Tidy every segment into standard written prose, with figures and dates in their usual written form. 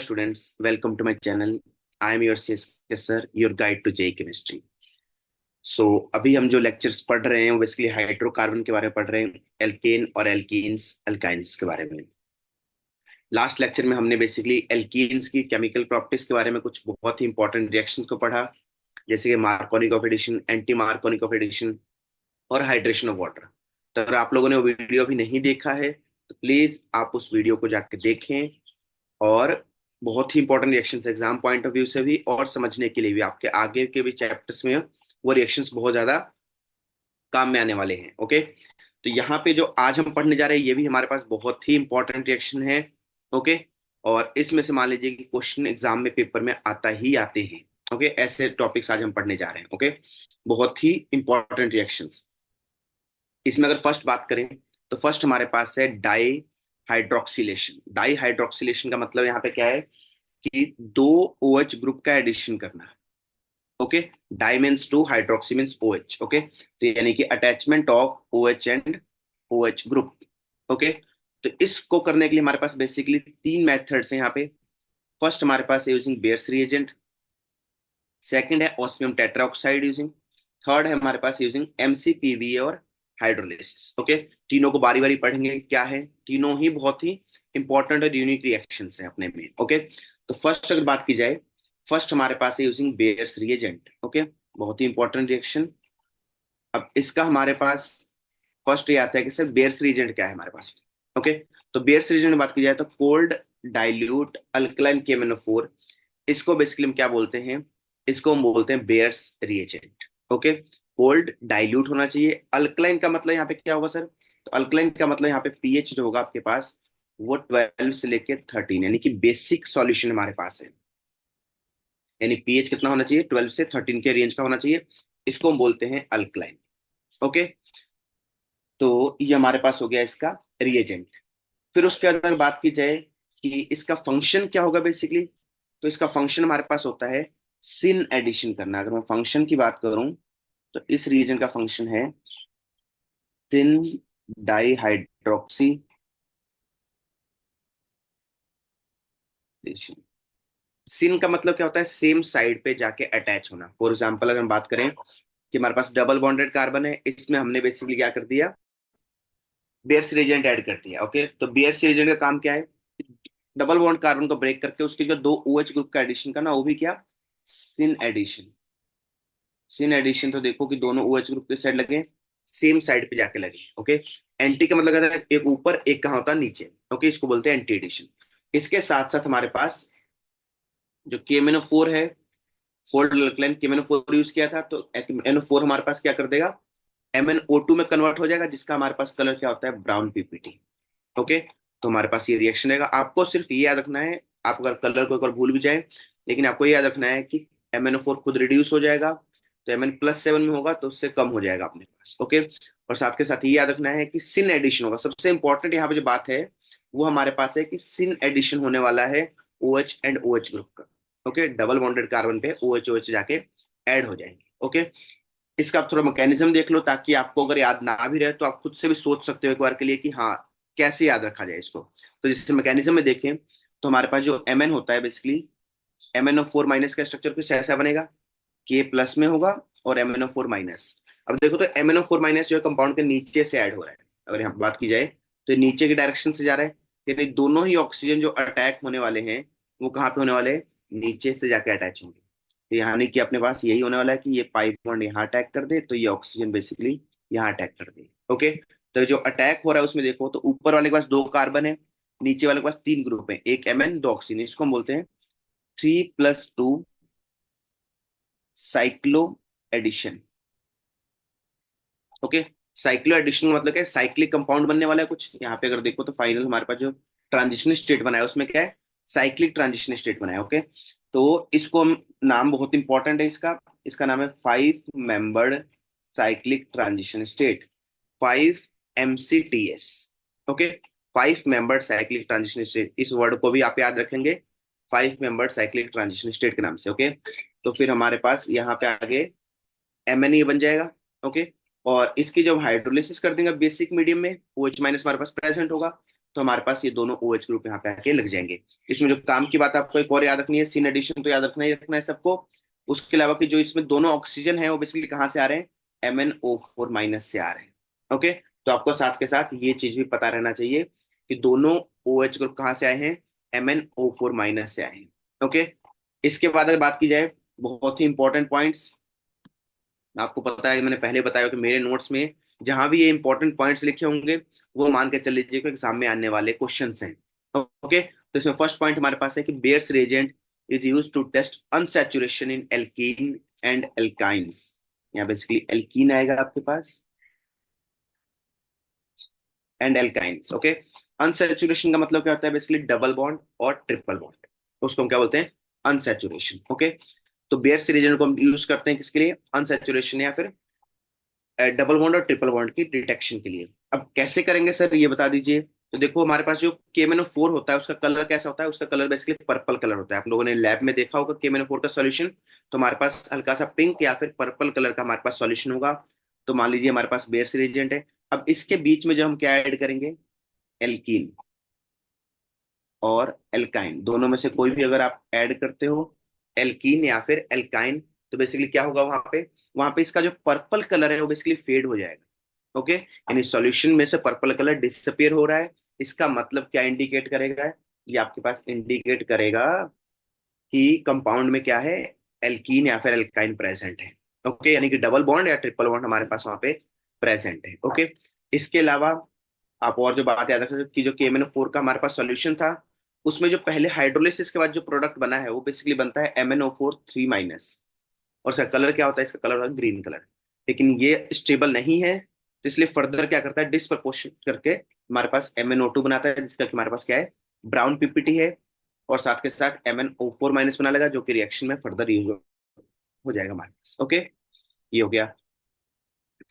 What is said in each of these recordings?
students, welcome to my channel. I am your CSK sir, your guide to JEE Chemistry. सो अभी हम जो lectures पढ़ रहे हैं वो बेसिकली हाइड्रोकार्बन के बारे में पढ़ रहे हैं, एल्केन और एल्कीन्स अल्काइंस के बारे में। लास्ट लेक्चर में हमने बेसिकली एल्कीन्स की केमिकल प्रॉपर्टीज के बारे में कुछ बहुत ही इंपॉर्टेंट रिएक्शंस को पढ़ा, जैसे कि Markovnikov of addition, anti Markovnikov of addition और हाइड्रेशन ऑफ वाटर। तो अगर आप लोगों ने वो वीडियो अभी नहीं देखा है तो प्लीज आप उस वीडियो को जाकर देखें, और बहुत ही important reactions exam point of view से भी और समझने के लिए भी, आपके आगे के भी चैप्टर्स में वो रिएक्शंस बहुत ज्यादा काम में आने वाले हैं। ओके, तो यहाँ पे जो आज हम पढ़ने जा रहे हैं ये भी हमारे पास बहुत ही इंपॉर्टेंट रिएक्शन है। ओके, और इसमें से मान लीजिए कि क्वेश्चन एग्जाम में पेपर में आता ही आते हैं। ओके, ऐसे टॉपिक्स आज हम पढ़ने जा रहे हैं। ओके, बहुत ही इंपॉर्टेंट रिएक्शंस। इसमें अगर फर्स्ट बात करें तो फर्स्ट हमारे पास है डाई हाइड्रोक्सिलेशन। डाई हाइड्रोक्सिलेशन का मतलब यहाँ पे क्या है कि दो OH ग्रुप का एडिशन करना है। Okay, di means two, hydroxy means OH। Okay, तो यानी कि attachment of OH and OH group. Okay, तो इसको करने के लिए हमारे पास बेसिकली तीन मेथड्स हैं यहाँ पे। फर्स्ट हमारे पास है यूजिंग बेयर्स रिएजेंट, सेकंड है ऑस्मियम टेट्राऑक्साइड यूजिंग, थर्ड है हमारे पास यूजिंग MCPVA और हाइड्रोलिसिस। ओके, तीनों को बारी बारी पढ़ेंगे क्या है, तीनों ही बहुत ही इंपॉर्टेंट और यूनिक रिएक्शंस हैं अपने में। ओके, तो फर्स्ट अगर बात की जाए, फर्स्ट हमारे पास है यूजिंग बेयर्स रिएजेंट। ओके, बहुत ही इंपॉर्टेंट रिएक्शन। अब इसका हमारे पास फर्स्ट ये आता है कि सर बेयर्स रिएजेंट क्या है हमारे पास। ओके, तो बेयर्स रिएजेंट बात की जाए तो कोल्ड डाइल्यूट अल्कलाइन KMnO4, इसको बेसिकली हम क्या बोलते हैं, इसको हम बोलते हैं bears reagent. Okay, cold dilute होना चाहिए। अल्कलाइन का मतलब यहाँ पे क्या होगा सर, तो अल्कलाइन का मतलब यहाँ पे पीएच जो होगा आपके पास वो 12 से लेके 13, यानी कि बेसिक सॉल्यूशन हमारे पास है। यानी पीएच कितना होना चाहिए, 12 से 13 के रेंज का होना चाहिए। इसको हम बोलते हैं अल्कलाइन। ओके, तो ये हमारे पास हो गया इसका रिएजेंट। फिर उसके बाद अगर बात की जाए कि इसका फंक्शन क्या होगा बेसिकली, तो इसका फंक्शन हमारे पास होता है सिन एडिशन करना। अगर मैं फंक्शन की बात करूं तो इस रिएजेंट का फंक्शन है सिन डाइहाइड्रोक्सी। सिन का मतलब क्या होता है, सेम साइड पे जाके अटैच होना। फॉर एग्जाम्पल अगर हम बात करें कि हमारे पास डबल बॉन्डेड कार्बन है, इसमें हमने बेसिकली क्या कर दिया, बेयर्स रिएजेंट ऐड कर दिया। ओके, तो बेयर्स रिएजेंट का काम क्या है, डबल बॉन्ड कार्बन को ब्रेक करके उसके जो दो OH ग्रुप का एडिशन करना, वो भी क्या, सिन एडिशन। सिन एडिशन तो देखो कि दोनों OH ग्रुप के साइड लगे, सेम साइड पे जाके लगे। ओके, एंटी का मतलब कहता है एक ऊपर एक कहाँ होता है नीचे। ओके, इसको बोलते हैं एंटी एडिशन। इसके साथ साथ हमारे पास जो KMnO4 है, कोल्ड अल्कलाइन KMnO4 यूज किया था, तो MnO4 हमारे पास क्या कर देगा, MnO2 में कन्वर्ट हो जाएगा, जिसका हमारे पास कलर क्या होता है, ब्राउन PPT। ओके, तो हमारे पास ये रिएक्शन रहेगा। आपको सिर्फ ये याद रखना है, आप अगर कलर को एक बार भूल भी जाए, लेकिन आपको ये याद रखना है कि MnO4 खुद रिड्यूस हो जाएगा, तो Mn+7 में होगा तो उससे कम हो जाएगा अपने पास। ओके, और साथ के साथ ये याद रखना है कि सिन एडिशन होगा। सबसे इंपॉर्टेंट यहाँ पे जो बात है वो हमारे पास है कि सिन एडिशन होने वाला है OH एंड OH ग्रुप का। ओके, डबल बॉन्डेड कार्बन पे OH OH जाके ऐड हो जाएंगे। ओके, इसका आप थोड़ा मैकेनिज्म देख लो, ताकि आपको अगर याद ना भी रहे तो आप खुद से भी सोच सकते हो एक बार के लिए कि हाँ कैसे याद रखा जाए इसको। तो जैसे मैकेनिज्म में देखें तो हमारे पास जो Mn होता है बेसिकली, MnO4- का स्ट्रक्चर कुछ ऐसा बनेगा, K+ में होगा और MnO4-। अब देखो तो MnO4- जो है कंपाउंड के नीचे से ऐड हो रहा है। अगर यहाँ बात की जाए तो ये नीचे की डायरेक्शन से जा रहा है, यानी दोनों ही ऑक्सीजन जो अटैक होने वाले हैं वो कहाँ पे होने वाले हैं, नीचे से जाके अटैच होंगे। तो यानी कि अपने पास यही होने वाला है कि ये पाइप बॉन्ड यहाँ अटैक कर दे तो ये ऑक्सीजन बेसिकली यहाँ अटैक कर दे। ओके, तो जो अटैक हो रहा है उसमें देखो तो ऊपर वाले के पास दो कार्बन है, नीचे वाले के पास तीन ग्रुप है, एक Mn दो ऑक्सीजन, इसको हम बोलते हैं 3+2 cycloaddition. Okay, cycloaddition का मतलब क्या है, साइक्लिक कंपाउंड बनने वाला है कुछ। यहाँ पे अगर देखो तो फाइनल हमारे पास जो ट्रांजिशन स्टेट बना है उसमें क्या है, साइक्लिक ट्रांजिशन स्टेट बना है। ओके, तो इसको हम, नाम बहुत इंपॉर्टेंट है इसका, इसका नाम है 5 membered cyclic transition state, 5 MCTS। Okay, 5 membered cyclic transition state, इस वर्ड को भी आप याद रखेंगे 5 मेंबर्ड साइक्लिक ट्रांजिशन स्टेट के नाम से। ओके, तो फिर हमारे पास यहाँ पे आगे MnE बन जाएगा। ओके, और इसकी जब हाइड्रोलिसिस कर देंगे बेसिक मीडियम में, OH- हमारे पास प्रेजेंट होगा, तो हमारे पास ये दोनों ओ एच ग्रुप यहाँ पे आके लग जाएंगे। इसमें जो काम की बात आपको एक और याद रखनी है, सीन एडिशन तो याद रखना ही रखना है सबको। उसके अलावा कि जो इसमें दोनों ऑक्सीजन है वो बेसिकली कहाँ से आ रहे हैं, MnO4- से आ रहे हैं। ओके, तो आपको साथ के साथ ये चीज भी पता रहना चाहिए कि दोनों ओ एच ग्रुप कहाँ से आए हैं, MnO4- से आए हैं। ओके, इसके बाद अगर बात की जाए, बहुत ही इंपॉर्टेंट पॉइंट्स, आपको पता है मैंने पहले बताया कि मेरे नोट्स में जहां भी ये इंपॉर्टेंट पॉइंट्स लिखे होंगे वो मान के चल लीजिए कि एग्जाम में आने वाले क्वेश्चंस हैं। ओके, तो इसमें फर्स्ट पॉइंट हमारे पास है कि Baeyer's reagent is use to test unsaturation in alkene and alkynes. यहाँ बेसिकली एल्कीन आएगा आपके पास एंड एल्काइंस। ओके, अनसैचुरेशन का मतलब क्या होता है, बेसिकली डबल बॉन्ड और ट्रिपल बॉन्ड, उसको हम क्या बोलते हैं, अनसैचुरेशन। ओके, तो बेयर्स रिएजेंट को हम यूज करते हैं किसके लिए, अनसैचुरेशन या फिर डबल बॉन्ड और ट्रिपल बॉन्ड की डिटेक्शन के लिए। अब कैसे करेंगे सर ये बता दीजिए। तो देखो हमारे पास जो KMnO4 होता है उसका कलर कैसा होता है, उसका कलर बेसिकली पर्पल कलर होता है। आप लोगों ने लैब में देखा होगा KMnO4 का सॉल्यूशन, तो हमारे पास हल्का सा पिंक या फिर पर्पल कलर का हमारे पास सॉल्यूशन होगा। तो मान लीजिए हमारे पास बेयर्स रिएजेंट है। अब इसके बीच में जो हम क्या ऐड करेंगे, एल्कीन और एल्काइन, दोनों में से कोई भी अगर आप ऐड करते हो, एल्कीन या फिर एल्काइन, तो बेसिकली क्या होगा वहां पे इसका जो पर्पल कलर है वो बेसिकली फेड हो जाएगा। ओके, यानी सॉल्यूशन में से पर्पल कलर डिसअपियर हो रहा है। इसका मतलब क्या इंडिकेट करेगा, ये आपके पास इंडिकेट करेगा कि कंपाउंड में क्या है, एल्कीन या फिर एल्काइन प्रेजेंट है। ओके, यानी कि डबल बॉन्ड या ट्रिपल बॉन्ड हमारे पास वहां पे प्रेजेंट है। ओके, इसके अलावा आप और जो बात याद रखें कि जो KMnO4 का हमारे पास सॉल्यूशन था, उसमें जो पहले हाइड्रोलिसिस के बाद जो प्रोडक्ट बना है वो बेसिकली बनता है MnO4 3-। और इसका कलर क्या होता है, इसका कलर होता है ग्रीन कलर। लेकिन ये स्टेबल नहीं है, तो इसलिए फर्दर क्या करता है, डिसप्रपोर्शन करके हमारे पास MnO2 बनाता है, जिसका कि हमारे पास क्या है, ब्राउन पीपीटी है। और साथ के साथ MnO4- बना लेगा, जो कि रिएक्शन में फर्दर यूज हो जाएगा हमारे पास। ओके, ये हो गया।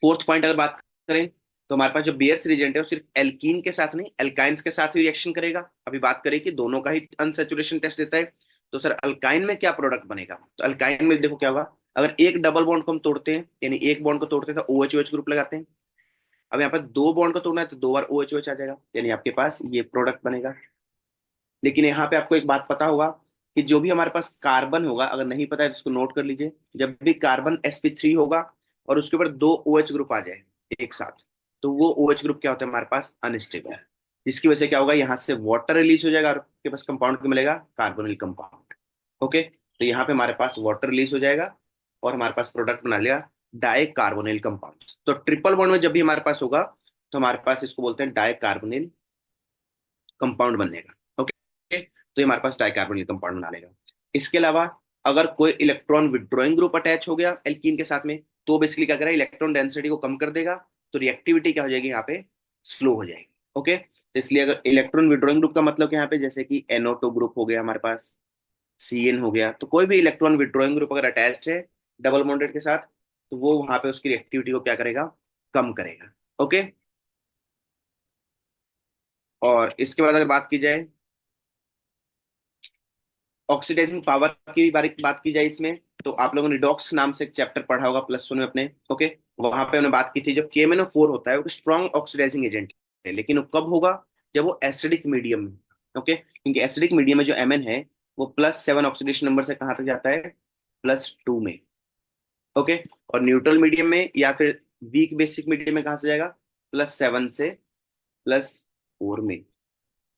फोर्थ पॉइंट अगर बात करें, तो हमारे पास जो बेयर्स रिएजेंट है वो सिर्फ एल्कीन के साथ नहीं, एल्काइंस के साथ भी रिएक्शन करेगा। अभी बात करें कि दोनों का ही अनसेचुरेशन टेस्ट देता है, तो सर अल्काइन में क्या प्रोडक्ट बनेगा। तो अल्काइन में देखो क्या होगा, अगर एक डबल बॉन्ड को हम तोड़ते हैं, यानी एक बॉन्ड को तोड़ते हैं तो OH ग्रुप लगाते हैं। अब यहाँ पर दो बॉन्ड को तोड़ना है तो दो बार OH आ जाएगा, यानी आपके पास ये प्रोडक्ट बनेगा। लेकिन यहाँ पे आपको एक बात पता होगा कि जो भी हमारे पास कार्बन होगा, अगर नहीं पता है तो इसको नोट कर लीजिए, जब भी कार्बन sp3 होगा और उसके ऊपर दो OH ग्रुप आ जाए एक साथ, तो वो OH ग्रुप क्या होता है हमारे पास, अनस्टेबल। जिसकी वजह से क्या होगा, यहाँ से वाटर रिलीज हो जाएगा और आपके पास कंपाउंड क्या मिलेगा, कार्बोनिल कंपाउंड। ओके, तो यहाँ पे हमारे पास वाटर रिलीज हो जाएगा और हमारे पास प्रोडक्ट बना लिया डाई कार्बोनिल कंपाउंड। तो ट्रिपल बॉन्ड में जब भी हमारे पास होगा तो हमारे पास इसको बोलते हैं डाई कार्बोनिल कंपाउंड बनेगा। ओके, तो ये हमारे पास डाइकार्बोनिल कंपाउंड बना लेगा। इसके अलावा अगर कोई इलेक्ट्रॉन विड्रॉइंग ग्रुप अटैच हो गया एल्कीन के साथ में, तो बेसिकली क्या करेगा, इलेक्ट्रॉन डेंसिटी को कम कर देगा, तो रिएक्टिविटी क्या हो जाएगी यहाँ पे, स्लो हो जाएगी। ओके, तो इसलिए अगर इलेक्ट्रॉन विड्रॉइंग ग्रुप का मतलब क्या यहाँ पे, जैसे कि NO2 ग्रुप हो गया हमारे पास, CN हो गया, तो कोई भी इलेक्ट्रॉन विड्रॉइंग ग्रुप अगर अटैच्ड है डबल बॉन्डेड के साथ, तो वो वहां पे उसकी रिएक्टिविटी को क्या करेगा, कम करेगा। ओके, और इसके बाद अगर बात की जाए ऑक्सीडाइजिंग पावर की बात की जाए इसमें, तो आप लोगों ने डॉक्स नाम से एक चैप्टर पढ़ा होगा +1 में अपने। ओके, वहां पे हमने बात की थी जो KMnO4 होता है वो स्ट्रॉन्ग ऑक्सीडाइजिंग एजेंट है, लेकिन वो कब होगा, जब वो एसिडिक मीडियम में। ओके, क्योंकि एसिडिक मीडियम में जो Mn है वो +7 ऑक्सीडेशन नंबर से कहाँ तक जाता है, +2 में। ओके, और न्यूट्रल मीडियम में या फिर वीक बेसिक मीडियम में कहाँ से जाएगा, +7 से +4 में।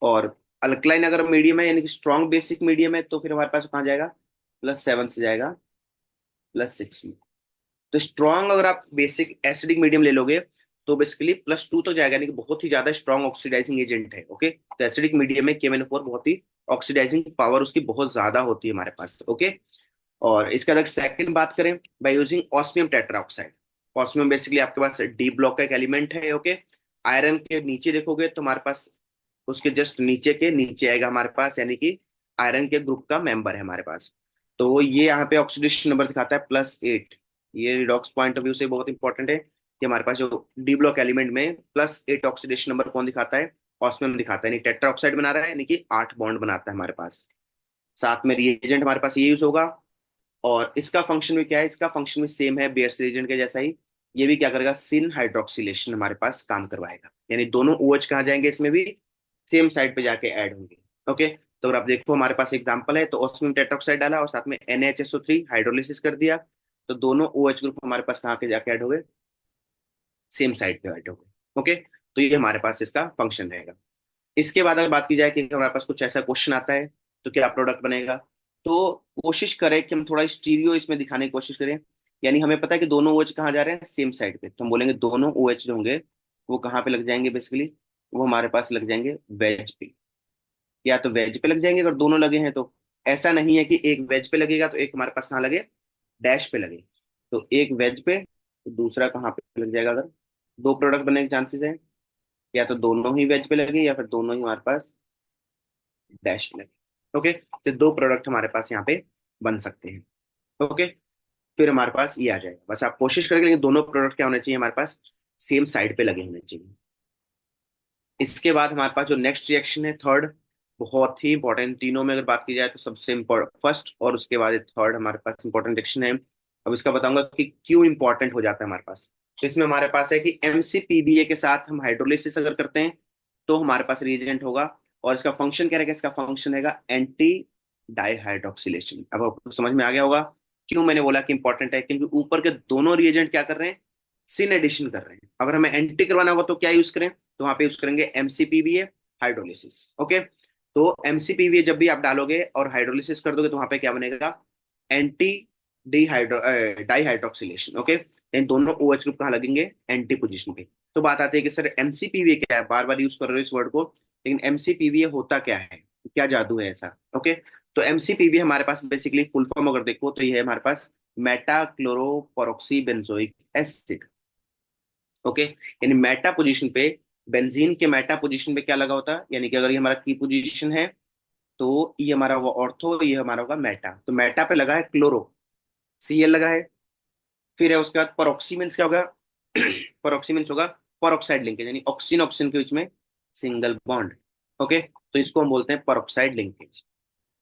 और अल्कलाइन अगर मीडियम है यानी कि स्ट्रॉन्ग बेसिक मीडियम है, तो फिर हमारे पास कहाँ जाएगा, +7 से जाएगा +6 में। तो स्ट्रॉन्ग अगर आप बेसिक एसिडिक मीडियम ले लोगे तो बेसिकली +2 तो जाएगा, यानी कि बहुत ही ज्यादा स्ट्रॉन्ग ऑक्सीडाइजिंग एजेंट है। ओके, तो एसिडिक मीडियम में KMnO4 बहुत ही ऑक्सीडाइजिंग पावर उसकी बहुत ज्यादा होती है हमारे पास। ओके, और इसके अगर सेकंड बात करें, by using osmium tetroxide. Osmium basically आपके पास डी ब्लॉक का एक एलिमेंट है। ओके, आयरन के नीचे देखोगे तो हमारे पास उसके जस्ट नीचे के नीचे आएगा हमारे पास, यानी कि आयरन के ग्रुप का मेंबर है हमारे पास। तो ये यहाँ पे ऑक्सीडेशन नंबर दिखाता है +8। ये रिडॉक्स पॉइंट ऑफ व्यू से बहुत इंपॉर्टेंट है कि हमारे पास जो डी ब्लॉक एलिमेंट में +8 ऑक्सीडेशन नंबर कौन दिखाता है, ऑस्मियम दिखाता है, यानी टेट्रा ऑक्साइड बना रहा है, यानी कि 8 बॉन्ड बनाता है हमारे पास। साथ में रिएजेंट हमारे पास ये यूज होगा। और इसका फंक्शन भी क्या है, इसका फंक्शन भी सेम है बेयर्स रिएजेंट के जैसा ही। ये भी क्या करेगा, सिन हाइड्रोक्सिलेशन हमारे पास काम करवाएगा, यानी दोनों OH कहाँ जाएंगे इसमें भी, सेम साइड पे जाके ऐड होंगे। ओके, तो अगर आप देखो हमारे पास एग्जांपल है, तो ऑस्मियम टेट्रोक्साइड डाला और साथ में NaHSO3 हाइड्रोलिसिस कर दिया, तो दोनों OH ग्रुप हमारे पास कहाँ के जाके ऐड हो गए, सेम साइड पे ऐड हो गए। ओके, तो ये हमारे पास इसका फंक्शन रहेगा। इसके बाद अगर बात की जाए कि हमारे पास कुछ ऐसा क्वेश्चन आता है तो क्या प्रोडक्ट बनेगा, तो कोशिश करें कि हम थोड़ा स्टीरियो इसमें दिखाने की कोशिश करें। यानी हमें पता है कि दोनों OH कहाँ जा रहे हैं, सेम साइड पे, तो हम बोलेंगे दोनों OH जो होंगे वो कहाँ पे लग जाएंगे बेसिकली, वो हमारे पास लग जाएंगे वेज पे। या तो वेज पे लग जाएंगे अगर दोनों लगे हैं तो। ऐसा नहीं है कि एक वेज पे लगेगा तो एक हमारे पास कहाँ लगे, डैश पे लगे। तो एक वेज पे तो दूसरा कहाँ पे लग जाएगा, अगर दो प्रोडक्ट बनने के चांसेस है, या तो दोनों ही वेज पे लगे या फिर दोनों ही हमारे पास डैश पे लगे। ओके, तो दो प्रोडक्ट हमारे पास यहाँ पे बन सकते हैं। ओके, फिर हमारे पास ये आ जाएगा, बस आप कोशिश करेंगे, लेकिन दोनों प्रोडक्ट क्या होने चाहिए हमारे पास, सेम साइड पे लगे होने चाहिए। इसके बाद हमारे पास जो नेक्स्ट रिएक्शन है थर्ड, बहुत ही इंपॉर्टेंट, तीनों में अगर बात की जाए तो सबसे इम्पोर्टेंट फर्स्ट और उसके बाद थर्ड हमारे पास इंपॉर्टेंट रिएक्शन है। अब इसका बताऊंगा कि क्यों इंपॉर्टेंट हो जाता है हमारे पास। तो इसमें हमारे पास है कि MCPBA के साथ हम हाइड्रोलिसिस अगर करते हैं तो हमारे पास रिएजेंट होगा, और इसका फंक्शन क्या रहेगा, इसका फंक्शन रहेगा एंटी डाईहाइड्रोक्सिलेशन। अब आपको समझ में आ गया होगा क्यों मैंने बोला कि इंपॉर्टेंट है, क्योंकि ऊपर के दोनों रिएजेंट क्या कर रहे हैं, सिन एडिशन कर रहे हैं। अगर हमें एंटी करवाना होगा तो क्या यूज करें, तो वहां पे यूज करेंगे MCPBA हाइड्रोलिसिस। ओके, तो MCPBA जब भी आप डालोगे और हाइड्रोलिसिस कर दोगे तो वहां पे क्या बनेगा, एंटी डिहाइड्रो डाईहाइड्रोक्सिलेशन। ओके, इन दोनों OH ग्रुप कहाँ लगेंगे, एंटी पोजीशन पे। तो बात आती है कि सर MCPBA क्या है, बार बार यूज कर रहे हो इस वर्ड को, लेकिन MCPBA होता क्या है, क्या जादू है ऐसा। ओके, तो MCPBA हमारे पास बेसिकली फुल फॉर्म अगर देखो तो ये है हमारे पास मेटा क्लोरोपॉरोक्सी बेंजोइक एसिड। ओके, यानी मेटा पोजीशन पे, बेंजीन के मेटा पोजीशन पे क्या लगा होता है, यानी कि अगर ये हमारा की पोजीशन है तो ये हमारा होगा ऑर्थो, ये हमारा होगा मेटा, तो मेटा पे लगा है क्लोरो, Cl लगा है। फिर है उसके बाद परोक्सी मीन्स क्या होगा, परोक्सी मीन्स होगा परोक्साइड लिंकेज, यानी ऑक्सीजन ऑक्सीजन के बीच में सिंगल बॉन्ड। ओके, तो इसको हम बोलते हैं परोक्साइड लिंकेज।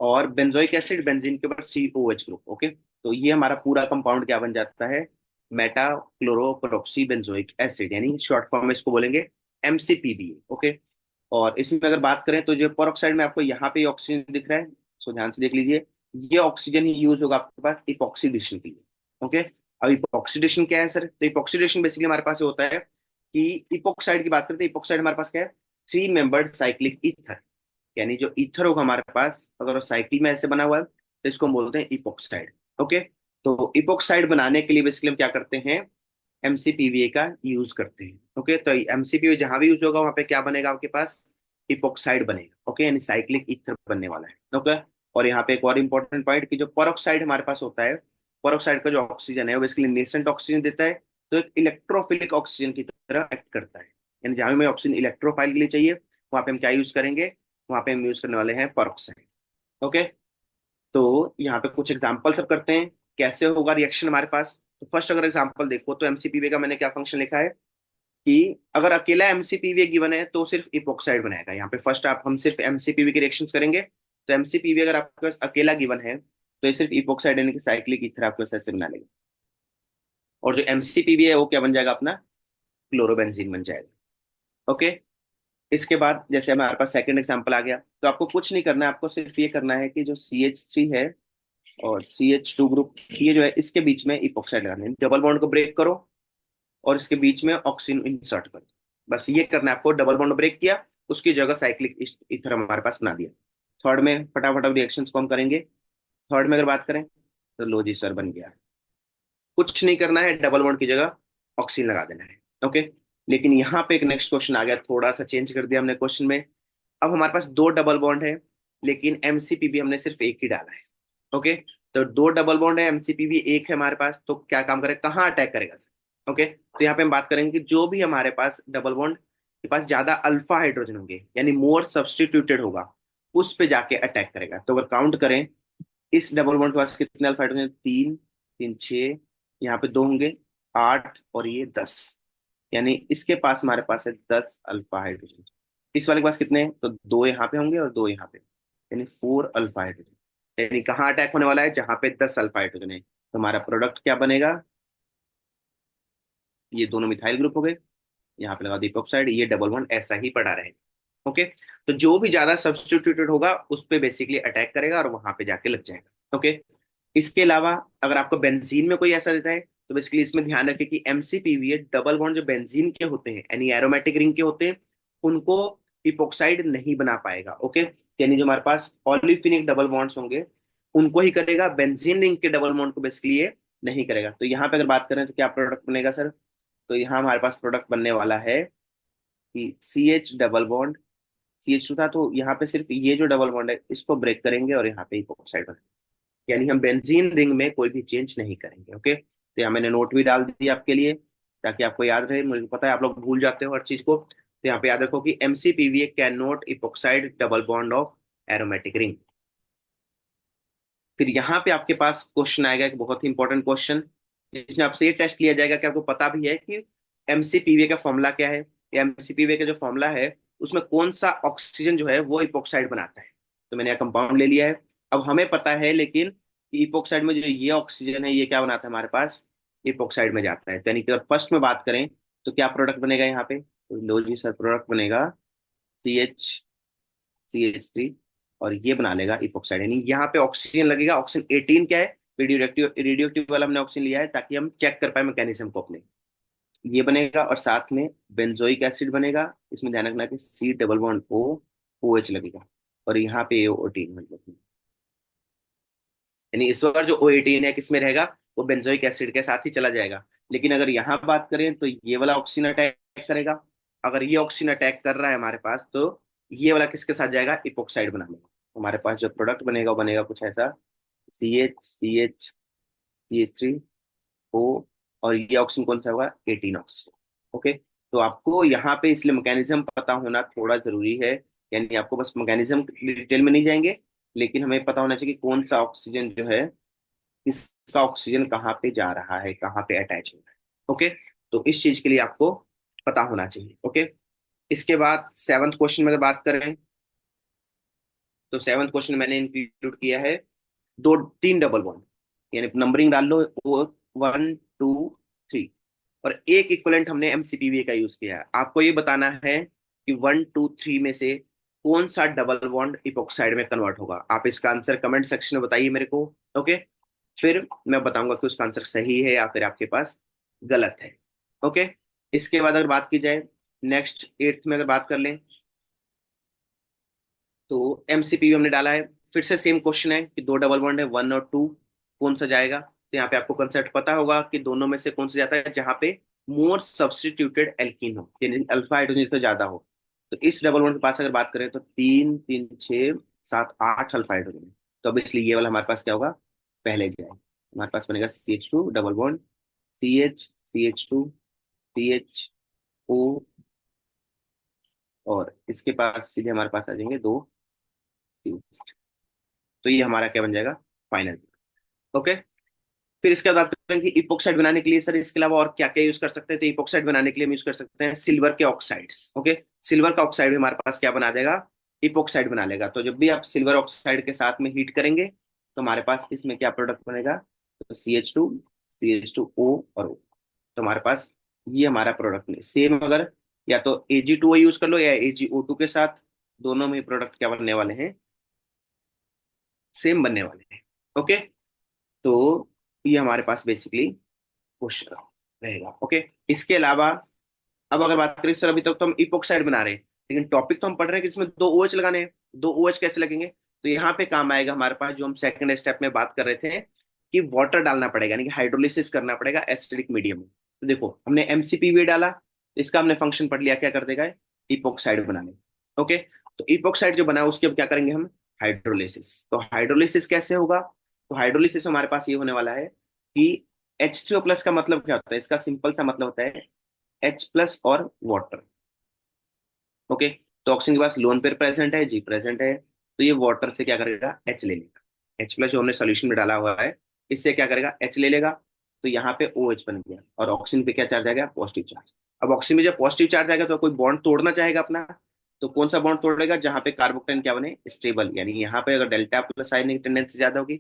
और बेंजोइक एसिड, बेंजीन के ऊपर COH ग्रुप। ओके, तो ये हमारा पूरा कंपाउंड क्या बन जाता है, मेटा क्लोरोपेरोक्सी बेंजोइक एसिड, यानी शॉर्ट फॉर्म में इसको बोलेंगे MCPBA। ओके, और इसमें अगर बात करें तो जो पेरोक्साइड में आपको यहाँ पे ऑक्सीजन दिख रहा है, सो ध्यान से देख लीजिए, ये ऑक्सीजन ही यूज होगा आपके पास इपॉक्सीडेशन के लिए। ओके, अब इपॉक्सीडेशन क्या है सर, तो इपॉक्सीडेशन बेसिकली हमारे पास ये होता है कि इपॉक्साइड की बात करते हैं, इपॉक्साइड हमारे पास क्या है, थ्री मेंबर्ड साइक्लिक ईथर। यानी जो ईथर होगा हमारे पास अगर वो साइकिल में ऐसे बना हुआ है तो इसको हम बोलते हैं इपॉक्साइड। ओके, तो इपॉक्साइड बनाने के लिए बेसिकली हम क्या करते हैं, MCPBA का यूज करते हैं। ओके, तो MCPBA जहां भी यूज होगा वहां पे क्या बनेगा आपके पास, इपॉक्साइड बनेगा। ओके, यानी साइक्लिक ईथर बनने वाला है। ओके, और यहाँ पे एक और इंपॉर्टेंट पॉइंट कि जो पेरोक्साइड हमारे पास होता है, पेरोक्साइड का जो ऑक्सीजन है वो बेसिकली नेसेंट ऑक्सीजन देता है, तो एक इलेक्ट्रोफिलिक ऑक्सीजन की तरह एक्ट करता है। यानी जहां भी हमें ऑक्सीजन इलेक्ट्रोफाइल के लिए चाहिए वहां पे हम क्या यूज करेंगे, वहां पे हम यूज करने वाले हैं पेरोक्साइड। ओके, तो यहाँ पे कुछ एग्जांपल सब करते हैं कैसे होगा रिएक्शन हमारे पास। तो फर्स्ट अगर एग्जांपल देखो तो MCPBA का मैंने क्या फंक्शन लिखा है कि अगर अकेला MCPBA गिवन है तो सिर्फ इपॉक्साइड बनाएगा। यहाँ पे फर्स्ट आप हम सिर्फ MCPBA के रिएक्शंस करेंगे, तो MCPBA अगर आपके पास अकेला गिवन है तो ये सिर्फ इपॉक्साइड यानी कि साइक्लिक ईथर आपके पास ऐसे बना लेगा। और जो MCPBA है वो क्या बन जाएगा अपना, क्लोरोबेंजीन बन जाएगा। ओके, इसके बाद जैसे हमारे पास सेकंड एग्जांपल आ गया, तो आपको कुछ नहीं करना है, आपको सिर्फ ये करना है कि जो CH3 है और CH2 ग्रुप, ये जो है इसके बीच में इपॉक्साइड लगाना है, डबल बॉन्ड को ब्रेक करो और इसके बीच में ऑक्सीजन इंसर्ट कर दो। बस ये करना है आपको, डबल बॉन्ड ब्रेक किया, उसकी जगह साइक्लिक ईथर हमारे पास बना दिया। थर्ड में फटाफट अब रिएक्शंस को हम करेंगे। थर्ड में अगर बात करें तो लो जी सर बन गया, कुछ नहीं करना है, डबल बॉन्ड की जगह ऑक्सीजन लगा देना है। ओके, लेकिन यहाँ पे एक नेक्स्ट क्वेश्चन आ गया, थोड़ा सा चेंज कर दिया हमने क्वेश्चन में। अब हमारे पास दो डबल बॉन्ड है लेकिन MCPB हमने सिर्फ एक ही डाला है। ओके, तो दो डबल बॉन्ड है, MCPB एक है हमारे पास, तो क्या काम करेगा, कहाँ अटैक करेगा सर। ओके, तो यहाँ पे हम बात करेंगे कि जो भी हमारे पास डबल बॉन्ड के पास ज्यादा अल्फा हाइड्रोजन होंगे यानी मोर सब्सटीट्यूटेड होगा, उस पे जाके अटैक करेगा। तो अगर काउंट करें, इस डबल बॉन्ड के पास कितने अल्फा हाइड्रोजन, तीन, तीन छः, यहाँ पे दो होंगे, आठ, और ये 10। यानी इसके पास हमारे पास है 10 अल्फा हाइड्रोजन। इस वाले के पास कितने हैं? तो दो यहाँ पे होंगे और दो यहाँ पे, यानी 4 अल्फा हाइड्रोजन। यानी कहाँ अटैक होने वाला है, जहां पे 10 अल्फा हाइड्रोजन है, तो हमारा प्रोडक्ट क्या बनेगा, ये दोनों मिथाइल ग्रुप हो गए, यहाँ पे लगा दीपक साइड, ये डबल बॉन्ड ऐसा ही पड़ा रहेगा। ओके। तो जो भी ज्यादा सब्स्टिट्यूटेड होगा उस पे बेसिकली अटैक करेगा और वहां पे जाके लग जाएगा। ओके। इसके अलावा अगर आपको बेंजीन में कोई ऐसा देता है तो बेसिकली इसमें ध्यान रखें कि एमसीपीवीए डबल बॉन्ड जो बेंजीन के होते हैं यानी एरोमेटिक रिंग के होते हैं उनको इपोक्साइड नहीं बना पाएगा। ओके। यानी जो हमारे पास ऑलिफिनिक डबल बॉन्ड्स होंगे उनको ही करेगा, बेंजीन रिंग के डबल बॉन्ड को बेसिकली ये नहीं करेगा। तो यहाँ पे अगर बात करें तो क्या प्रोडक्ट बनेगा सर? तो यहाँ हमारे पास प्रोडक्ट बनने वाला है कि C H double bond, C H two था तो यहाँ पे सिर्फ ये जो डबल बॉन्ड है इसको ब्रेक करेंगे और यहाँ पे इपोक्साइड बनेगा। यानी हम बेंजीन रिंग में कोई भी चेंज नहीं करेंगे। ओके। तो यहाँ मैंने नोट भी डाल दी आपके लिए ताकि आपको याद रहे, मुझे पता है आप लोग भूल जाते हो हर चीज को। तो यहाँ पे याद रखो कि MCPVA can not epoxide double bond of aromatic ring. फिर यहाँ पे आपके पास क्वेश्चन आएगा एक बहुत ही इंपॉर्टेंट क्वेश्चन जिसमें आपसे ये टेस्ट लिया जाएगा कि आपको पता भी है कि एमसीपीवीए का फॉर्मूला क्या है, या एमसीपीवीए का जो फॉर्मूला है उसमें कौन सा ऑक्सीजन जो है वो इपोक्साइड बनाता है। तो मैंने कंपाउंड ले लिया है। अब हमें पता है लेकिन कि इपोक्साइड में जो ये ऑक्सीजन है ये क्या बनाता है हमारे पास, इपोक्साइड में जाता है। तो यानी कि अगर फर्स्ट में बात करें तो क्या प्रोडक्ट बनेगा यहाँ पे? तो लो जी सर, प्रोडक्ट बनेगा CH CH3 और ये बना लेगा इपोक्साइड। यानी यहाँ पे ऑक्सीजन लगेगा। ऑक्सीजन 18 क्या है? रेडियो एक्टिव वाला हमने ऑक्सीजन लिया है ताकि हम चेक कर पाए मैकेनिज्म को अपने। ये बनेगा और साथ में बेंजोइक एसिड बनेगा। इसमें ध्यान रखना कि C double bond O O H लगेगा और यहाँ पे O18 मतलब। यानी इस बार जो O18 है किसमें रहेगा? वो बेंजोइक एसिड के साथ ही चला जाएगा। लेकिन अगर यहाँ बात करें तो ये वाला ऑक्सीजन अटैक करेगा। अगर ये ऑक्सीजन अटैक कर रहा है हमारे पास तो ये वाला किसके साथ जाएगा? इपोक्साइड बना लेगा। हमारे पास जो प्रोडक्ट बनेगा वो बनेगा कुछ ऐसा, CH CH3O, और ये ऑक्सीजन कौन सा होगा? 18 ऑक्सीजन। ओके। तो आपको यहाँ पे इसलिए मैकेनिज्म पता होना थोड़ा जरूरी है। यानी आपको बस मैकेनिज्म डिटेल में नहीं जाएंगे लेकिन हमें पता होना चाहिए कि कौन सा ऑक्सीजन जो है इसका ऑक्सीजन कहाँ पे जा रहा है, कहाँ पे अटैच हो रहा है। ओके। तो इस चीज के लिए आपको पता होना चाहिए। ओके। इसके बाद सेवंथ क्वेश्चन में अगर बात करें तो सेवंथ क्वेश्चन मैंने इंक्लूड किया है दो तीन डबल बॉन्ड। यानी नंबरिंग डाल लो, वो 1 2 3 और एक इक्वलेंट हमने एमसीपीवी का यूज किया है। आपको ये बताना है कि 1 2 3 में से कौन सा डबल बॉन्ड इपोक्साइड में कन्वर्ट होगा। आप इसका आंसर कमेंट सेक्शन में बताइए मेरे को। ओके। फिर मैं बताऊंगा कि उसका आंसर सही है या फिर आपके पास गलत है। ओके। इसके बाद अगर बात की जाए नेक्स्ट एट्थ में अगर बात कर लें तो एमसीपीयू हमने डाला है। फिर से सेम क्वेश्चन है कि दो डबल बॉन्ड है 1 और 2, कौन सा जाएगा? तो यहाँ पे आपको कंसेप्ट पता होगा कि दोनों में से कौन सा जाता है जहां पे मोर सब्स्टिट्यूटेड एल्कीन हो यानी अल्फा हाइड्रोजन तो ज्यादा हो। तो इस डबल बॉन्ड के पास अगर बात करें तो 3 3 6 7 8 अल्फा हाइड्रोजन है। तो अब इसलिए ये वाला हमारे पास क्या होगा? पहले जाएगा। हमारे पास बनेगा CH2 double bond CH CH2 CHO, और इसके पास सीधे हमारे पास आ जाएंगे दो CH। तो ये हमारा क्या बन जाएगा? फाइनल। ओके। फिर इसके बाद बात करें कि इपोक्साइड बनाने के लिए सर इसके अलावा और क्या क्या यूज कर सकते हैं। तो इपोक्साइड बनाने के लिए हम यूज कर सकते हैं सिल्वर के ऑक्साइड्स। ओके। सिल्वर का ऑक्साइड भी हमारे पास क्या बना देगा? इपोक्साइड बना लेगा। तो जब भी आप सिल्वर ऑक्साइड के साथ में हीट करेंगे तो हमारे पास इसमें क्या प्रोडक्ट बनेगा? तो CH2 CH2O और O। तो हमारे पास ये हमारा प्रोडक्ट नहीं सेम। अगर या तो Ag2O यूज कर लो या AgO2 के साथ, दोनों में प्रोडक्ट क्या बनने वाले हैं? सेम बनने वाले हैं। ओके। तो ये हमारे पास बेसिकली क्वेश्चन रहेगा। ओके। इसके अलावा अब अगर बात करें सर अभी तक तो हम इपोक्साइड बना रहे हैं लेकिन टॉपिक तो हम पढ़ रहे हैं कि इसमें दो OH लगाने हैं। दो OH कैसे लगेंगे? तो यहाँ पे काम आएगा हमारे पास जो हम सेकंड स्टेप में बात कर रहे थे कि वाटर डालना पड़ेगा यानी कि हाइड्रोलिसिस करना पड़ेगा एसिडिक मीडियम में। तो देखो हमने एमसीपीवी डाला, इसका हमने फंक्शन पढ़ लिया क्या कर देगा? इपोक्साइड बनाने। ओके। तो इपोक्साइड जो बना उसके अब क्या करेंगे हम? हाइड्रोलिसिस। तो हाइड्रोलिसिस कैसे होगा? तो हाइड्रोलिसिस हमारे पास ये होने वाला है कि H3O+ का मतलब क्या होता है? इसका सिंपल सा मतलब होता है H+ और वाटर। ओके। तो ऑक्सीजन के पास लोन पेयर प्रेजेंट है, जी प्रेजेंट है, तो ये वाटर से क्या करेगा? H ले लेगा। H+ जो हमने सोल्यूशन में डाला हुआ है इससे क्या करेगा? H ले लेगा। तो यहाँ पे OH बन गया और ऑक्सीजन पे क्या चार्ज आ गया? Positive charge. अब ऑक्सीजन में जब पॉजिटिव चार्ज आएगा तो कोई बॉन्ड तोड़ना चाहेगा अपना। तो कौन सा बॉन्ड तोड़ेगा? जहाँ पे कार्बोकेटाइन क्या बने? स्टेबल। यानी यहाँ पे अगर डेल्टा प्लस आयन की टेंडेंसी ज्यादा होगी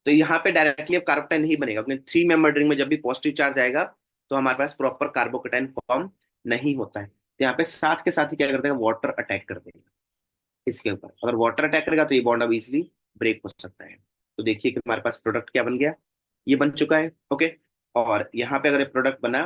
तो यहाँ पे डायरेक्टली अब कार्बोकेटाइन नहीं बनेगा क्योंकि 3 मेंबर रिंग में जब भी पॉजिटिव चार्ज आएगा तो हमारे पास प्रॉपर कार्बोकेटाइन फॉर्म नहीं होता है। तो यहाँ पे साथ के साथ ही क्या कर देगा, वाटर अटैक कर देगा इसके ऊपर। अगर वाटर अटैक करेगा तो ये बॉन्ड अब इजिली ब्रेक हो सकता है। तो देखिए कि हमारे पास प्रोडक्ट क्या बन गया, ये बन चुका है। ओके, और यहाँ पे अगर ये प्रोडक्ट बना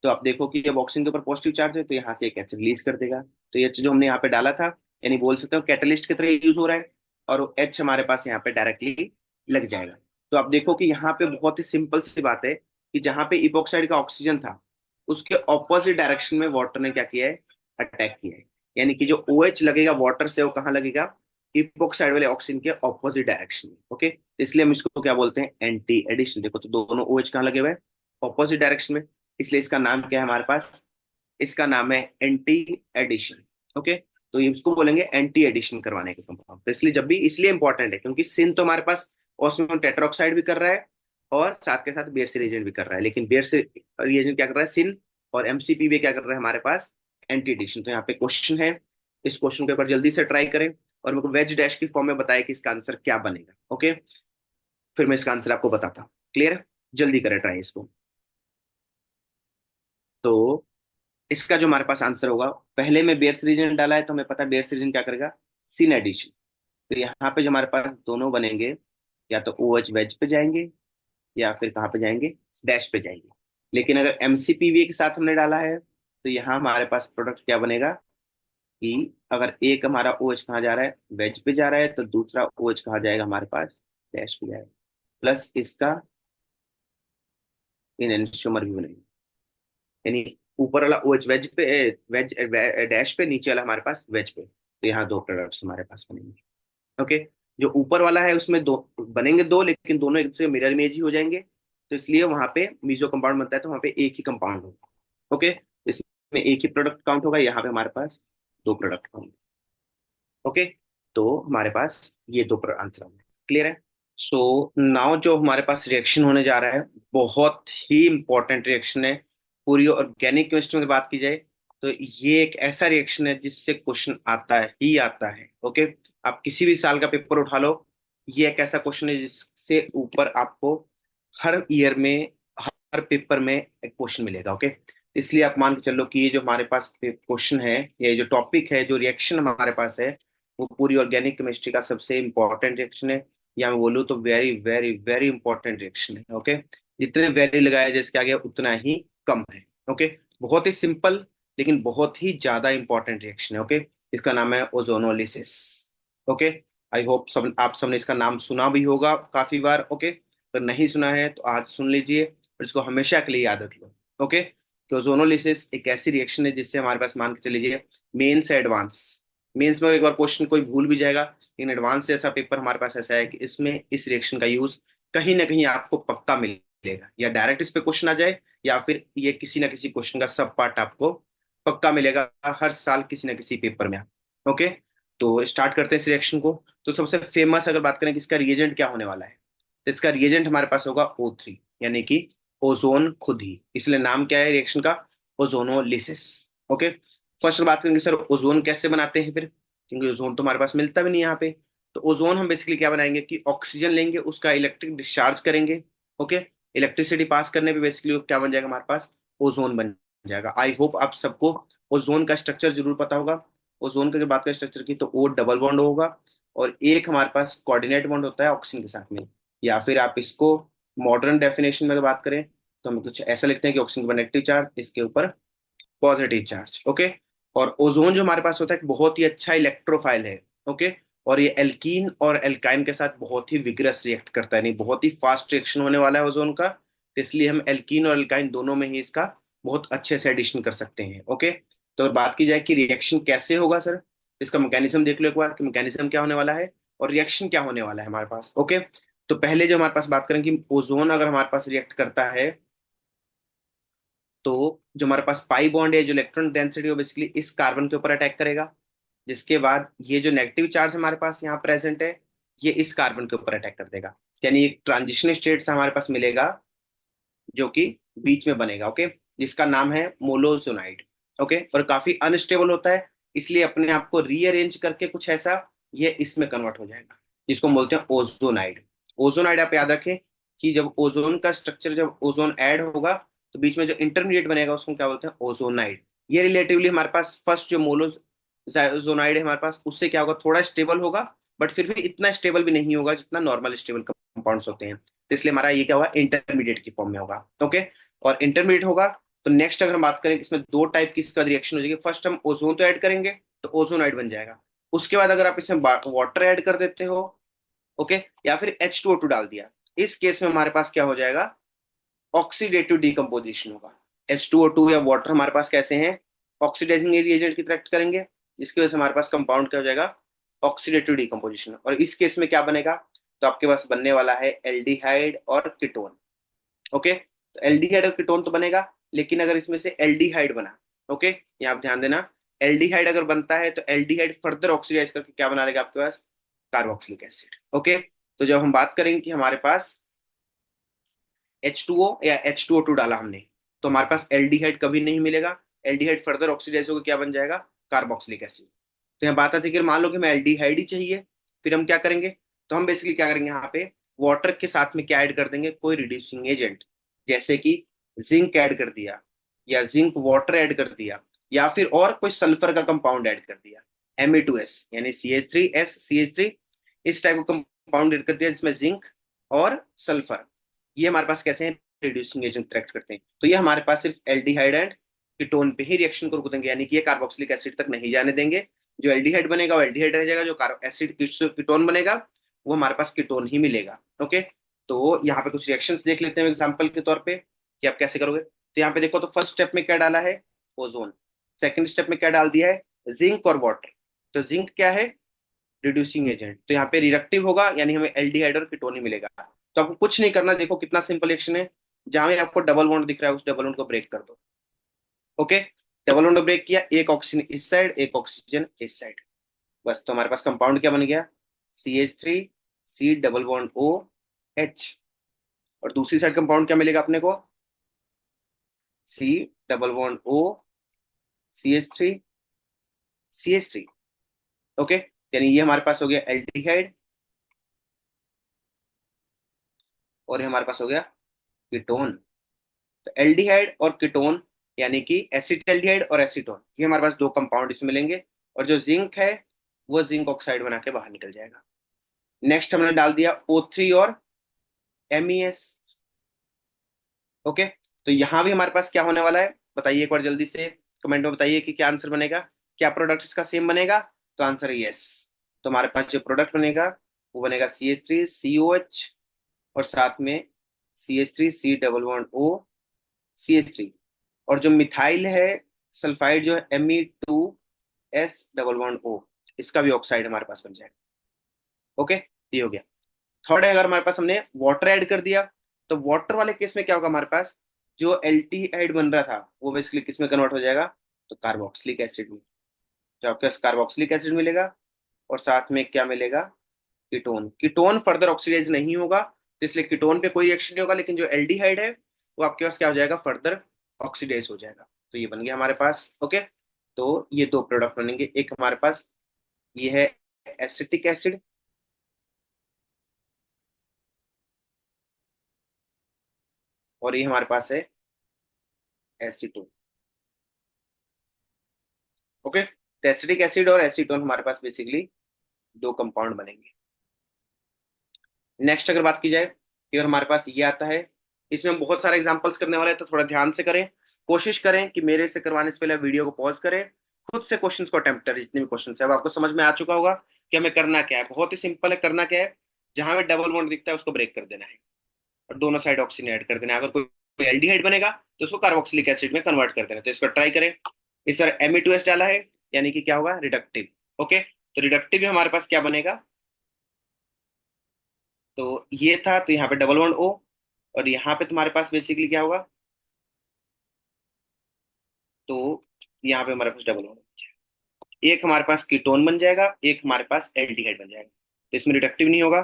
तो आप देखो कि जब ऑक्सीजन के ऊपर पॉजिटिव चार्ज है तो यहाँ से एक एच रिलीज कर देगा। तो ये जो हमने यहाँ पे डाला था, यानी बोल सकते हो कैटलिस्ट की तरह यूज हो रहा है, और एच हमारे पास यहाँ पे डायरेक्टली लग जाएगा। तो आप देखो कि यहाँ पे बहुत ही सिंपल सी बात है कि जहाँ पे इपोक्साइड का ऑक्सीजन था उसके ऑपोजिट डायरेक्शन में वाटर ने क्या किया है, अटैक किया है। यानी कि जो ओ एच लगेगा वाटर से वो कहाँ लगेगा, इपोक्साइड वाले ऑक्सीजन के ऑपोजिट डायरेक्शन में। ओके, इसलिए हम इसको क्या बोलते हैं, एंटी एडिशन। देखो तो दोनों ओ एच कहाँ लगे हुए हैं, ऑपोजिट डायरेक्शन में, इसलिए इसका नाम क्या है हमारे पास, इसका नाम है एंटी एडिशन। ओके, तो ये इसको बोलेंगे एंटी एडिशन करवाने के कंपाउंड। तो इसलिए जब भी, इसलिए इंपॉर्टेंट है क्योंकि सिन तो हमारे पास ऑस्मो टेट्रोक्साइड भी कर रहा है और साथ के साथ बेयर रिएजेंट भी कर रहा है, लेकिन बेयर से रिएजेंट क्या कर रहा है, सिन, और एमसीपी भी क्या कर रहा है हमारे पास, एंटी एडिशन। तो यहाँ पे क्वेश्चन है, इस क्वेश्चन के ऊपर जल्दी से ट्राई करें और मेरे को वेज डैश की फॉर्म में बताया कि इसका आंसर क्या बनेगा। ओके, फिर मैं इसका आंसर आपको बताता हूँ। क्लियर है, जल्दी करें ट्राई इसको। तो इसका जो हमारे पास आंसर होगा, पहले में बेयर्स रीजन डाला है तो हमें पता है बेयर्स रीजन क्या करेगा, सिन एडिशन। तो यहाँ पे जो हमारे पास दोनों बनेंगे, या तो ओ एच वेज पे जाएंगे या फिर कहाँ पे जाएंगे, डैश पे जाएंगे। लेकिन अगर एमसीपीवी के साथ हमने डाला है तो यहाँ हमारे पास प्रोडक्ट क्या बनेगा कि अगर एक हमारा ओ एच कहाँ जा रहा है, वेज पे जा रहा है, तो दूसरा ओ एच कहाँ जाएगा हमारे पास, डैश पे जाएगा। प्लस इसका इन एंटिशोमर भी बनेगा, यानी ऊपर वाला OH वेज पे, वेज डैश पे, नीचे वाला हमारे पास वेज पे। तो यहाँ दो प्रोडक्ट्स हमारे पास बनेंगे। ओके, जो ऊपर वाला है उसमें दो बनेंगे, दो, लेकिन दोनों एक दूसरे मिरर इमेज ही हो जाएंगे। तो इसलिए वहां पे मीजो कंपाउंड बनता है तो वहां पे एक ही कंपाउंड होगा। ओके, इसमें एक ही प्रोडक्ट काउंट होगा, यहाँ पे हमारे पास दो प्रोडक्ट काउंट। ओके, तो हमारे पास ये दो आंसर होंगे। क्लियर है। सो नाउ जो हमारे पास रिएक्शन होने जा रहा है, बहुत ही इंपॉर्टेंट रिएक्शन है। पूरी ऑर्गेनिक केमिस्ट्री में बात की जाए तो ये एक ऐसा रिएक्शन है जिससे क्वेश्चन आता ही आता है। ओके, आप किसी भी साल का पेपर उठा लो, ये एक ऐसा क्वेश्चन है जिससे ऊपर आपको हर ईयर में, हर पेपर में एक क्वेश्चन मिलेगा। ओके, इसलिए आप मान के चलो कि ये जो हमारे पास क्वेश्चन है, ये जो टॉपिक है, जो रिएक्शन हमारे पास है, वो पूरी ऑर्गेनिक केमिस्ट्री का सबसे इंपॉर्टेंट रिएक्शन है, या मैं बोलूँ तो very very very important reaction है। ओके, जितने वेरी लगाया जिसके आगे उतना ही कम है। ओके, बहुत ही सिंपल लेकिन बहुत ही ज्यादा इंपॉर्टेंट रिएक्शन है। ओके, इसका नाम है ओजोनोलिसिस। ओके, आई होप सब आप सबने इसका नाम सुना भी होगा काफी बार। ओके, अगर नहीं सुना है तो आज सुन लीजिए और इसको हमेशा के लिए याद रख लो। ओके, तो ओजोनोलिसिस एक ऐसी रिएक्शन है जिससे हमारे पास, मान के चलिए, मेन से एडवांस, मेंस में एक बार क्वेश्चन कोई भूल भी जाएगा, लेकिन एडवांस जैसा पेपर हमारे पास ऐसा है कि इसमें इस रिएक्शन का यूज कहीं ना कहीं आपको पक्का मिलेगा, या डायरेक्ट इस पे क्वेश्चन आ जाए या फिर ये किसी ना किसी क्वेश्चन का सब पार्ट आपको पक्का मिलेगा हर साल किसी ना किसी पेपर में। ओके, तो स्टार्ट करते हैं इस रिएक्शन को। तो सबसे फेमस अगर बात करें कि इसका रिएजेंट क्या होने वाला है, तो इसका रिएजेंट हमारे पास होगा O3, यानी कि ओजोन खुद ही, इसलिए नाम क्या है रिएक्शन का, ओजोनोलिसिस। ओके, फर्स्ट बात करेंगे सर ओजोन कैसे बनाते हैं फिर, क्योंकि ओजोन तो हमारे पास मिलता भी नहीं यहाँ पे। तो ओजोन हम बेसिकली क्या बनाएंगे कि ऑक्सीजन लेंगे, उसका इलेक्ट्रिक डिस्चार्ज करेंगे। ओके, इलेक्ट्रिसिटी पास करने पे बेसिकली क्या बन जाएगा हमारे पास, ओजोन बन जाएगा। आई होप आप सबको ओजोन का स्ट्रक्चर जरूर पता होगा। ओजोन का जो बात करें स्ट्रक्चर की, तो ओ डबल बॉन्ड होगा और एक हमारे पास कोऑर्डिनेट बॉन्ड होता है ऑक्सीजन के साथ में, या फिर आप इसको मॉडर्न डेफिनेशन में अगर बात करें तो हम कुछ ऐसा लिखते हैं कि ऑक्सीजन पर नेगेटिव चार्ज, इसके ऊपर पॉजिटिव चार्ज। ओके, और ओजोन जो हमारे पास होता है एक बहुत ही अच्छा इलेक्ट्रोफाइल है। ओके, और ये एल्कीन और एल्काइन के साथ बहुत ही विग्रस रिएक्ट करता है, नहीं बहुत ही फास्ट रिएक्शन होने वाला है ओजोन का, तो इसलिए हम एल्कीन और एल्काइन दोनों में ही इसका बहुत अच्छे से एडिशन कर सकते हैं। ओके, तो अगर बात की जाए कि रिएक्शन कैसे होगा सर, इसका मैकेनिज्म देख लो एक बार कि मैकेनिज्म क्या होने वाला है और रिएक्शन क्या होने वाला है हमारे पास। ओके, तो पहले जो हमारे पास बात करें कि ओजोन अगर हमारे पास रिएक्ट करता है तो जो हमारे पास पाई बॉन्ड है, जो इलेक्ट्रॉन डेंसिटी है, वो बेसिकली इस कार्बन के ऊपर अटैक करेगा, जिसके बाद ये जो नेगेटिव चार्ज हमारे पास यहाँ प्रेजेंट है, ये इस कार्बन के ऊपर अटैक कर देगा, यानी एक ट्रांजिशन स्टेट से हमारे पास मिलेगा जो कि बीच में बनेगा। ओके, जिसका नाम है मोलोजोनाइड। ओके, और काफी अनस्टेबल होता है, इसलिए अपने आप को रीअरेंज करके कुछ ऐसा ये इसमें कन्वर्ट हो जाएगा, जिसको हम बोलते हैं ओजोनाइड। ओजोनाइड आप याद रखें कि जब ओजोन का स्ट्रक्चर, जब ओजोन ऐड होगा तो बीच में जो इंटरमीडिएट बनेगा उसको क्या बोलते हैं, ओजोनाइड। ये रिलेटिवली हमारे पास फर्स्ट जो मोनोजोनाइड है हमारे पास, उससे क्या होगा, थोड़ा स्टेबल होगा, बट फिर भी इतना स्टेबल भी नहीं होगा जितना नॉर्मल स्टेबल कंपाउंड्स होते हैं। तो इसलिए हमारा ये क्या होगा, इंटरमीडिएट की फॉर्म में होगा। ओके, और इंटरमीडिएट होगा तो नेक्स्ट अगर हम बात करें, इसमें दो टाइप की इसका रिएक्शन हो जाएगी। फर्स्ट हम ओजोन तो ऐड करेंगे, तो ओजोनाइड बन जाएगा। उसके बाद अगर आप इसमें वाटर ऐड कर देते हो, ओके, या फिर H2O2 डाल दिया, इस केस में हमारे पास क्या हो जाएगा, ऑक्सीडेटिव डिकम्पोजिशन होगा। H2O2 या वाटर हमारे पास कैसे हैं, ऑक्सीडाइजिंग एजेंट की तरह act करेंगे, जिसकी वजह से हमारे पास कंपाउंड क्या हो जाएगा, ऑक्सीडेटिव डिकम्पोजिशन। और इस केस में क्या बनेगा, तो आपके पास बनने वाला है एल्डिहाइड और कीटोन। ओके, तो एल्डिहाइड और कीटोन तो बनेगा, लेकिन अगर इसमें से एल्डिहाइड बना, ओके, ये आप ध्यान देना, एल्डिहाइड अगर बनता है तो एल्डिहाइड फर्दर ऑक्सीडाइज करके क्या बना रहेगा आपके पास, कार्बोक्सिलिक एसिड। ओके, तो जब हम बात करेंगे कि हमारे पास H2O या H2O2 डाला हमने, तो हमारे पास एल्डिहाइड कभी नहीं मिलेगा। एल्डिहाइड फर्दर ऑक्सीडाइज होकर क्या बन जाएगा, कार्बोक्सिलिक एसिड। तो यहाँ बात आती है कि मान लो कि हमें एल्डिहाइड ही चाहिए, फिर हम क्या करेंगे, तो हम बेसिकली क्या करेंगे, यहाँ पे वाटर के साथ में क्या ऐड कर देंगे, कोई रिड्यूसिंग एजेंट, जैसे कि जिंक ऐड कर दिया, या जिंक वाटर ऐड कर दिया, या फिर और कोई सल्फर का कंपाउंड ऐड कर दिया, Me2S यानी CH3S CH3, इस टाइप का कंपाउंड ऐड कर दिया जिसमें जिंक और सल्फर, ये हमारे पास कैसे हैं, रिड्यूसिंग एजेंट इंटरेक्ट करते हैं। तो ये हमारे पास सिर्फ एल्डिहाइड एंड कीटोन पे ही रिएक्शन को रोक देंगे, यानी कि ये कार्बोक्सिलिक एसिड तक नहीं जाने देंगे। जो एल्डिहाइड बनेगा वो एल्डिहाइड रह जाएगा, जो एसिड कीटोन बनेगा वो हमारे पास कीटोन ही मिलेगा। ओके, तो यहाँ पे कुछ रिएक्शंस देख लेते हैं एग्जांपल के तौर पे कि आप कैसे करोगे। तो यहाँ पे देखो, तो फर्स्ट स्टेप में क्या डाला है, ओजोन। सेकंड स्टेप में क्या डाल दिया है, जिंक और वाटर। तो जिंक क्या है, रिड्यूसिंग एजेंट, तो यहाँ पे रिडक्टिव होगा, यानी हमें एल्डिहाइड और कीटोन ही मिलेगा। तो आपको कुछ नहीं करना, देखो कितना सिंपल रिएक्शन है। जहां भी आपको डबल बॉन्ड दिख रहा है उस डबल बॉन्ड को ब्रेक कर दो। ओके, डबल बॉन्ड ब्रेक किया, एक ऑक्सीजन इस साइड एक ऑक्सीजन इस साइड, बस। तो हमारे पास कंपाउंड क्या बन गया, CH3 C double bond OH। और दूसरी साइड कंपाउंड क्या मिलेगा अपने को, C double bond O CH3 okay, यानी ये हमारे पास हो गया एल्डिहाइड, और ये हमारे पास हो गया कीटोन। तो एल्डिहाइड और कीटोन, यानी कि एसिटाल्डिहाइड और एसीटोन, ये हमारे पास दो कंपाउंड इसमें मिलेंगे। और जो जिंक है वो जिंक ऑक्साइड बना के बाहर निकल जाएगा। नेक्स्ट हमने डाल दिया O3 और MES। ओके, तो यहां भी हमारे पास क्या होने वाला है, बताइए एक बार जल्दी से कमेंट में बताइए कि क्या आंसर बनेगा, क्या प्रोडक्ट इसका सेम बनेगा। तो आंसर है यस। तो हमारे पास जो प्रोडक्ट बनेगा वो बनेगा CH3COH, और साथ में CH3C double bond O CH3। और जो मिथाइल है सल्फाइड जो है Me2S डबल बॉन्ड O, इसका भी ऑक्साइड हमारे पास बन जाएगा। ओके, ये हो गया। थर्ड है, अगर हमारे पास हमने वाटर ऐड कर दिया, तो वाटर वाले केस में क्या होगा, हमारे पास जो एल्डिहाइड बन रहा था वो बेसिकली किस में कन्वर्ट हो जाएगा, तो कार्बोक्सिलिक एसिड में। जो आपके पास कार्बोक्सिलिक एसिड मिलेगा, और साथ में क्या मिलेगा, कीटोन। कीटोन फर्दर ऑक्सीडाइज नहीं होगा, तो इसलिए कीटोन पे कोई रिएक्शन नहीं होगा, लेकिन जो एल्डिहाइड है वो आपके पास क्या हो जाएगा, फर्दर ऑक्सीडाइज हो जाएगा। तो ये बन गया हमारे पास। ओके, तो ये दो प्रोडक्ट बनेंगे, एक हमारे पास ये है एसिटिक एसिड, और ये हमारे पास है एसीटोन। ओके, तो एसिटिक एसिड और एसीटोन हमारे पास बेसिकली दो कंपाउंड बनेंगे। नेक्स्ट अगर बात की जाए, फिर हमारे पास ये आता है, इसमें हम बहुत सारे एग्जांपल्स करने वाले हैं, तो थोड़ा ध्यान से करें। कोशिश करें कि मेरे से करवाने से पहले वीडियो को पॉज करें, खुद से क्वेश्चंस को अटेम्प्ट करें, जितने भी क्वेश्चंस है। अब आपको समझ में आ चुका होगा कि हमें करना क्या है, बहुत ही सिंपल है। करना क्या है, जहां में डबल बॉन्ड दिखता है उसको ब्रेक कर देना है, और दोनों साइड ऑक्सीजन ऐड कर देना है। अगर कोई एल्डिहाइड बनेगा तो उसको कार्बोक्सिलिक एसिड में कन्वर्ट कर देना। तो इसको ट्राई करें। इस बार Me2S डाला है, यानी कि क्या होगा, रिडक्टिव। ओके, तो रिडक्टिव हमारे पास क्या बनेगा, तो ये था, तो यहाँ पे डबल बॉन्ड O, और यहाँ पे तुम्हारे पास बेसिकली क्या होगा, तो यहाँ पे हमारे पास डबल बॉन्ड, एक हमारे पास कीटोन बन जाएगा, एक हमारे पास एल्डिहाइड बन जाएगा, तो इसमें रिडक्टिव नहीं होगा।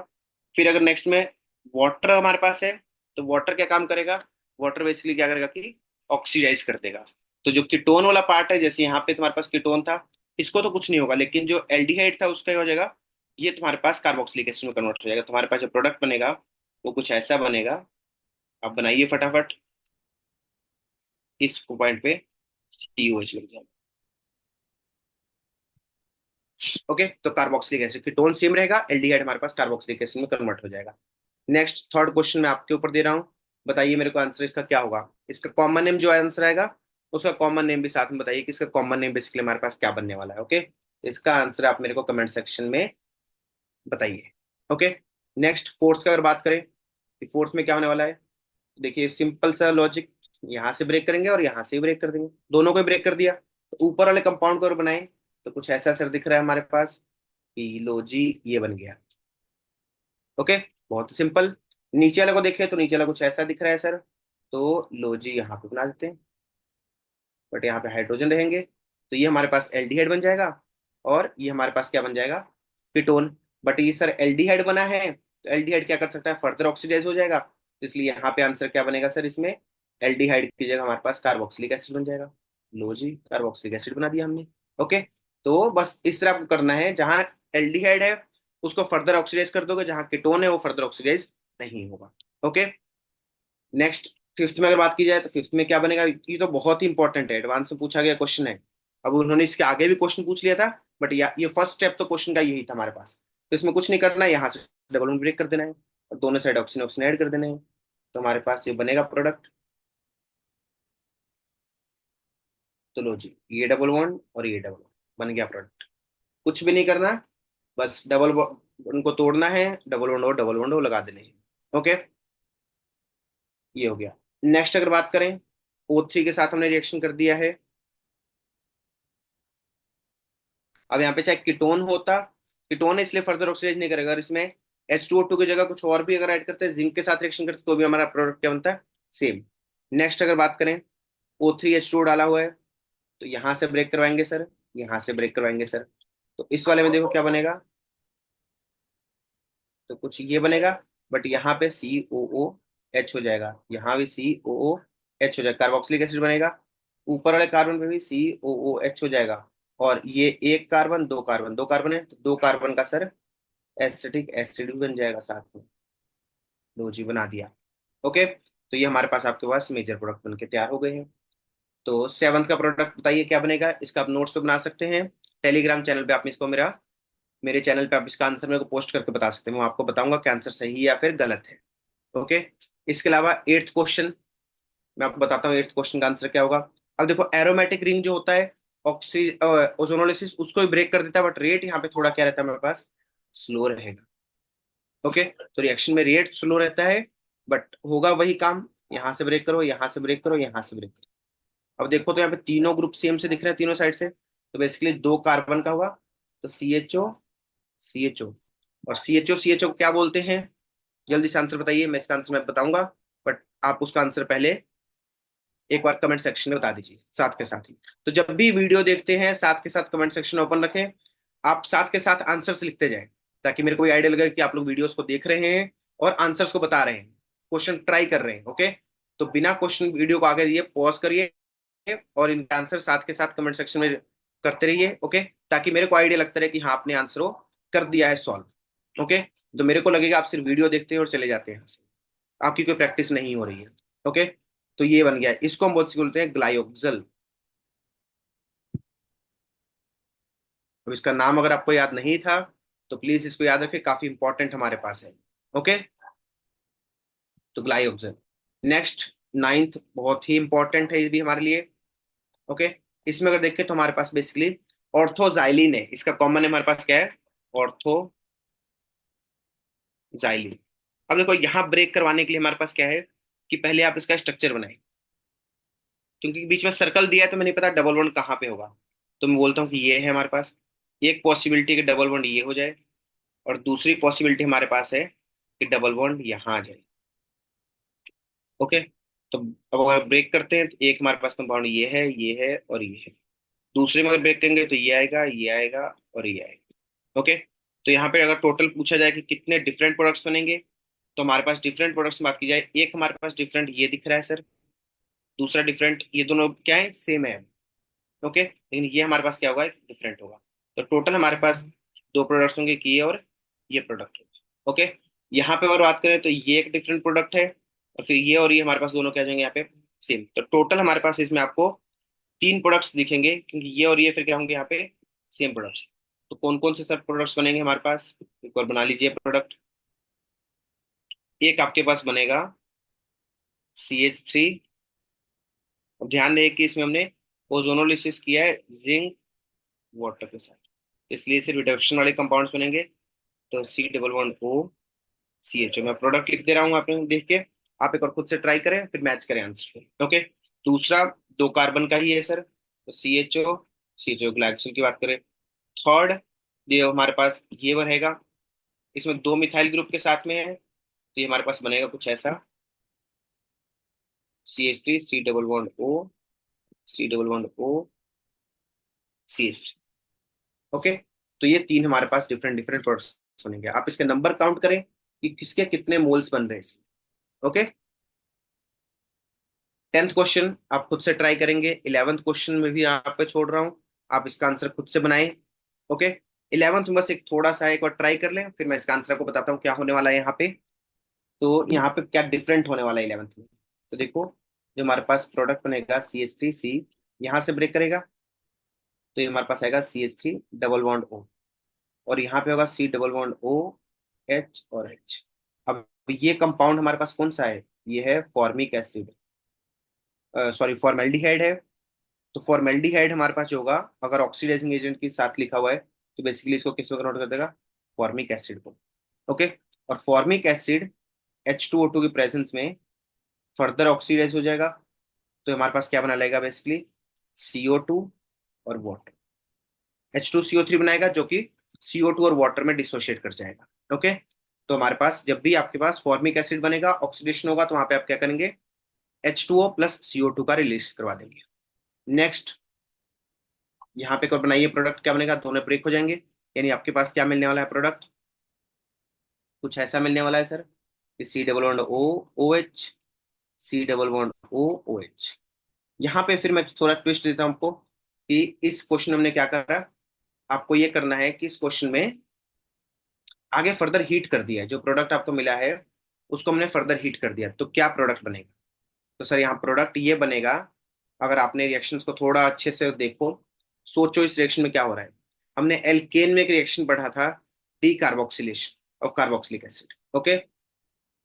फिर अगर नेक्स्ट में वाटर हमारे पास है, तो वाटर क्या काम करेगा, वाटर बेसिकली क्या करेगा कि ऑक्सीडाइज कर देगा। तो जो कीटोन वाला पार्ट है, जैसे यहाँ पे तुम्हारे पास कीटोन था, इसको तो कुछ नहीं होगा, लेकिन जो एल्डिहाइड था उसका क्या हो जाएगा, ये तुम्हारे पास कार्बोक्सिलिक एसिड में कन्वर्ट हो जाएगा। तुम्हारे पास जो प्रोडक्ट बनेगा वो कुछ ऐसा बनेगा। आप बनाइए फटाफट इस पॉइंट पे। COH लग जाएगा। ओके, तो कार्बोक्सिलिक एसिड कीटोन सेम रहेगा, एल्डिहाइड हमारे पास कार्बोक्सिलिक एसिड में कन्वर्ट हो जाएगा। नेक्स्ट थर्ड क्वेश्चन मैं आपके ऊपर दे रहा हूँ, बताइए मेरे को आंसर इसका क्या होगा। इसका कॉमन नेम जो आंसर आएगा उसका कॉमन नेम भी साथ में बताइए कि इसका कॉमन नेम बेसिकली हमारे पास क्या बनने वाला है। ओके, तो इसका आंसर आप मेरे को कमेंट सेक्शन में बताइए। ओके, नेक्स्ट फोर्थ की अगर बात करें, फोर्थ में क्या होने वाला है, देखिए सिंपल सा लॉजिक, यहाँ से ब्रेक करेंगे और यहाँ से भी ब्रेक कर देंगे, दोनों को ब्रेक कर दिया तो ऊपर वाले कंपाउंड को और बनाए तो कुछ ऐसा असर दिख रहा है हमारे पास कि लो जी ये बन गया। ओके, बहुत सिंपल। नीचे वाले को देखें तो नीचे वाला कुछ ऐसा दिख रहा है सर, तो लो जी यहाँ पे बना देते हैं, बट यहाँ पे हाइड्रोजन रहेंगे तो ये हमारे पास एल्डिहाइड बन जाएगा और ये हमारे पास क्या बन जाएगा, कीटोन। बट ये सर एल्डिहाइड बना है तो एल्डिहाइड क्या कर सकता है, फर्दर ऑक्सीडाइज हो जाएगा, तो इसलिए यहाँ पे आंसर क्या बनेगा सर, इसमें एल्डिहाइड की जगह हमारे पास कार्बोक्सिलिक एसिड बन जाएगा। लो जी कार्बोक्सिलिक एसिड बना दिया हमने। ओके, तो बस इस तरह आपको करना है, जहां एल्डिहाइड है उसको फर्दर ऑक्सीडाइज कर दोगे, जहां कीटोन है वो फर्दर ऑक्सीडाइज नहीं होगा। ओके, नेक्स्ट फिफ्थ में अगर बात की जाए तो फिफ्थ में क्या बनेगा, ये तो बहुत ही इंपॉर्टेंट है, एडवांस में पूछा गया क्वेश्चन है। अब उन्होंने इसके आगे भी क्वेश्चन पूछ लिया था, बट ये फर्स्ट स्टेप तो क्वेश्चन का यही था हमारे पास, तो इसमें कुछ नहीं करना है, यहाँ से डबल बॉन्ड ब्रेक कर देना है और दोनों साइड ऑक्सीजन ऑक्सीजन ऐड कर देना है, तो हमारे पास ये बनेगा प्रोडक्ट। तो लो जी ये डबल बॉन्ड और ये डबल बॉन्ड बन गया प्रोडक्ट। कुछ भी नहीं करना, बस डबल उनको तोड़ना है, डबल बॉन्ड लगा देने हैं। ओके, ये हो गया। नेक्स्ट अगर बात करें, O3 के साथ हमने रिएक्शन कर दिया है। अब यहाँ पे चाहे कीटोन होता, कीटोन है इसलिए फर्दर ऑक्सीडाइज नहीं करेगा, और इसमें H2O2 की जगह कुछ और भी अगर ऐड करते हैं, जिंक के साथ रिएक्शन करते हैं, तो भी हमारा प्रोडक्ट क्या बनता है, सेम। नेक्स्ट अगर बात करें, O3H2O डाला हुआ है तो यहाँ से ब्रेक करवाएंगे सर, यहाँ से ब्रेक करवाएंगे सर, तो इस वाले में देखो क्या बनेगा, तो कुछ ये बनेगा, बट यहाँ पे COOH हो जाएगा, यहाँ भी COOH हो जाएगा, कार्बोक्सिलिक एसिड बनेगा, ऊपर वाले कार्बन पे भी COOH हो जाएगा, और ये एक कार्बन दो कार्बन, दो कार्बन है तो दो कार्बन का सर एसिटिक एसिड भी बन जाएगा साथ में। लो जी बना दिया। ओके, तो ये हमारे पास आपके पास मेजर प्रोडक्ट बन के तैयार हो गए हैं। तो सेवंथ का प्रोडक्ट बताइए क्या बनेगा, इसका आप नोट्स पे बना सकते हैं, टेलीग्राम चैनल पे आप इसको मेरे चैनल पे आप इसका आंसर मेरे को पोस्ट करके बता सकते हैं, मैं आपको बताऊंगा कि आंसर सही है या फिर गलत है। ओके, इसके अलावा एट्थ क्वेश्चन मैं आपको बताता हूँ, एट्थ क्वेश्चन का आंसर क्या होगा। अब देखो एरोमेटिक रिंग जो होता है, ऑक्सी ओजोनोलिसिस उसको भी ब्रेक कर देता है, बट रेट यहाँ पे थोड़ा क्या रहता है हमारे पास, स्लो रहेगा। ओके, तो रिएक्शन में रेट स्लो रहता है, बट होगा वही काम, यहाँ से ब्रेक करो, यहाँ से ब्रेक करो, यहाँ से ब्रेक करो। अब देखो तो यहाँ पे तीनों ग्रुप सेम से दिख रहे हैं तीनों साइड से, तो बेसिकली दो कार्बन का हुआ, तो CHO और CHO को क्या बोलते हैं, जल्दी से आंसर बताइए, मैं इसका आंसर मैं बताऊंगा, बट आप उसका आंसर पहले एक बार कमेंट सेक्शन में बता दीजिए साथ के साथ ही। तो जब भी वीडियो देखते हैं साथ के साथ कमेंट सेक्शन ओपन रखें, आप साथ के साथ आंसर्स लिखते जाएं, ताकि मेरे को भी आइडिया लगे कि आप लोग वीडियोस को देख रहे हैं और आंसर्स को बता रहे हैं, क्वेश्चन ट्राई कर रहे हैं। ओके, तो बिना क्वेश्चन वीडियो को आगे दिए पॉज करिए और इनके आंसर साथ के साथ कमेंट सेक्शन में करते रहिए। ओके, ताकि मेरे को आइडिया लगता रहे कि हाँ आपने आंसर को कर दिया है सॉल्व। ओके, तो मेरे को लगेगा आप सिर्फ वीडियो देखते हैं और चले जाते हैं यहाँ से, आपकी कोई प्रैक्टिस नहीं हो रही है। ओके, तो ये बन गया है, इसको हम बोलते हैं ग्लाइयोक्सल। अब इसका नाम अगर आपको याद नहीं था तो प्लीज इसको याद रखें, काफी इंपॉर्टेंट हमारे पास है। ओके, तो ग्लाइयोक्सल। नेक्स्ट नाइन्थ बहुत ही इंपॉर्टेंट है ये भी हमारे लिए। ओके, इसमें अगर देखें तो हमारे पास बेसिकली ऑर्थोजाइलिन है, इसका कॉमन है हमारे पास क्या है, ऑर्थोजाइलिन। अब देखो यहाँ ब्रेक करवाने के लिए हमारे पास क्या है कि पहले आप इसका स्ट्रक्चर बनाए, क्योंकि बीच में सर्कल दिया है तो मैं नहीं पता डबल बॉन्ड कहाँ पे होगा, तो मैं बोलता हूँ कि ये है हमारे पास एक पॉसिबिलिटी कि डबल बॉन्ड ये हो जाए, और दूसरी पॉसिबिलिटी हमारे पास है कि डबल बॉन्ड यहाँ आ जाए। ओके, तो अब अगर ब्रेक करते हैं तो एक हमारे पास कंपाउंड ये है और ये है, दूसरे में अगर ब्रेक करेंगे तो ये आएगा और ये आएगा। ओके, तो यहाँ पे अगर टोटल पूछा जाए कि कितने डिफरेंट प्रोडक्ट्स बनेंगे, तो हमारे पास डिफरेंट प्रोडक्ट्स की बात की जाए, एक हमारे पास डिफरेंट ये दिख रहा है सर, दूसरा डिफरेंट, ये दोनों क्या है, सेम है। ओके, लेकिन ये हमारे पास क्या होगा, डिफरेंट होगा, तो टोटल हमारे पास दो प्रोडक्ट्स होंगे, कि ये और ये प्रोडक्ट। ओके, यहाँ पे अगर बात करें तो ये एक डिफरेंट प्रोडक्ट है, और फिर ये और ये हमारे पास दोनों क्या हो जाएंगे यहाँ पे, सेम, तो टोटल हमारे पास इसमें आपको तीन प्रोडक्ट्स दिखेंगे क्योंकि ये और ये फिर क्या होंगे यहाँ पे, सेम प्रोडक्ट्स। तो कौन कौन से सर प्रोडक्ट्स बनेंगे हमारे पास, एक बार बना लीजिए प्रोडक्ट। एक आपके पास बनेगा CH3। अब ध्यान रहे कि इसमें हमने ओजोनोलिसिस किया है जिंक वाटर के साथ, इसलिए सिर्फ रिडक्शन वाले कंपाउंड्स बनेंगे। तो C+H, मैं प्रोडक्ट लिख दे रहा हूँ आपने देख के। आप एक और खुद से ट्राई करें फिर मैच करें आंसर, ओके। दूसरा दो कार्बन का ही है सर, तो CHO ग्लाइकोल की बात करें। थर्ड ये हमारे पास ये रहेगा, इसमें दो मिथाइल ग्रुप के साथ में है, तो ये हमारे पास बनेगा कुछ ऐसा, CH3 C++O ओके। तो ये तीन हमारे पास डिफरेंट डिफरेंट प्रोडक्ट्स बनेंगे। आप इसके नंबर काउंट करें कि किसके कितने मोल्स बन रहे हैं इसमें, ओके। 10th क्वेश्चन आप खुद से ट्राई करेंगे, 11th क्वेश्चन में भी आप पे छोड़ रहा हूँ, आप इसका आंसर खुद से बनाएं, ओके। 11th में बस एक थोड़ा सा एक और ट्राई कर लें, फिर मैं इसका आंसर आपको बताता हूँ क्या होने वाला है यहाँ पे। तो यहाँ पे क्या डिफरेंट होने वाला है 11th में, तो देखो, जो हमारे पास प्रोडक्ट बनेगा CH3C, यहाँ से ब्रेक करेगा, तो ये हमारे पास आएगा CH3 डबल बॉन्ड O, और यहाँ पे होगा C++O, H और H। अब ये कंपाउंड हमारे पास कौन सा है, ये है फॉर्मिक एसिड, सॉरी फॉर्मेल्डिहाइड है। तो फॉर्मेल्डिहाइड हमारे पास जो होगा, अगर ऑक्सीडाइजिंग एजेंट के साथ लिखा हुआ है, तो बेसिकली इसको किस में कन्वर्ट कर देगा, फॉर्मिक एसिड को, ओके। और फॉर्मिक एसिड H2O2 की प्रेजेंस में फर्दर ऑक्सीडाइज हो जाएगा, तो हमारे पास क्या बना लेगा बेसिकली, CO2 और वाटर, H2CO3 बनाएगा जो कि CO2 और वाटर में डिसोशिएट कर जाएगा, ओके। तो हमारे पास जब भी आपके पास फॉर्मिक एसिड बनेगा, ऑक्सीडेशन होगा, तो वहां पे आप क्या करेंगे, H2O+CO2 का रिलीज करवा देंगे। नेक्स्ट यहाँ पे बनाइए प्रोडक्ट, क्या बनेगा, दोनों ब्रेक हो जाएंगे, यानी आपके पास क्या मिलने वाला है प्रोडक्ट, कुछ ऐसा मिलने वाला है sir, C++O OH, C++O OH। यहाँ पे फिर मैं थोड़ा ट्विस्ट देता हूँ आपको कि इस क्वेश्चन में हमने क्या करा, आपको ये करना है कि इस क्वेश्चन में आगे फर्दर हीट कर दिया है, जो प्रोडक्ट आपको मिला है उसको हमने फर्दर हीट कर दिया, तो क्या प्रोडक्ट बनेगा। तो सर यहाँ प्रोडक्ट ये बनेगा, अगर आपने रिएक्शंस को थोड़ा अच्छे से देखो, सोचो इस रिएक्शन में क्या हो रहा है। हमने एल्केन में एक रिएक्शन पढ़ा था, डी कार्बोक्सिलेशन और कार्बोक्सिलिक एसिड, ओके।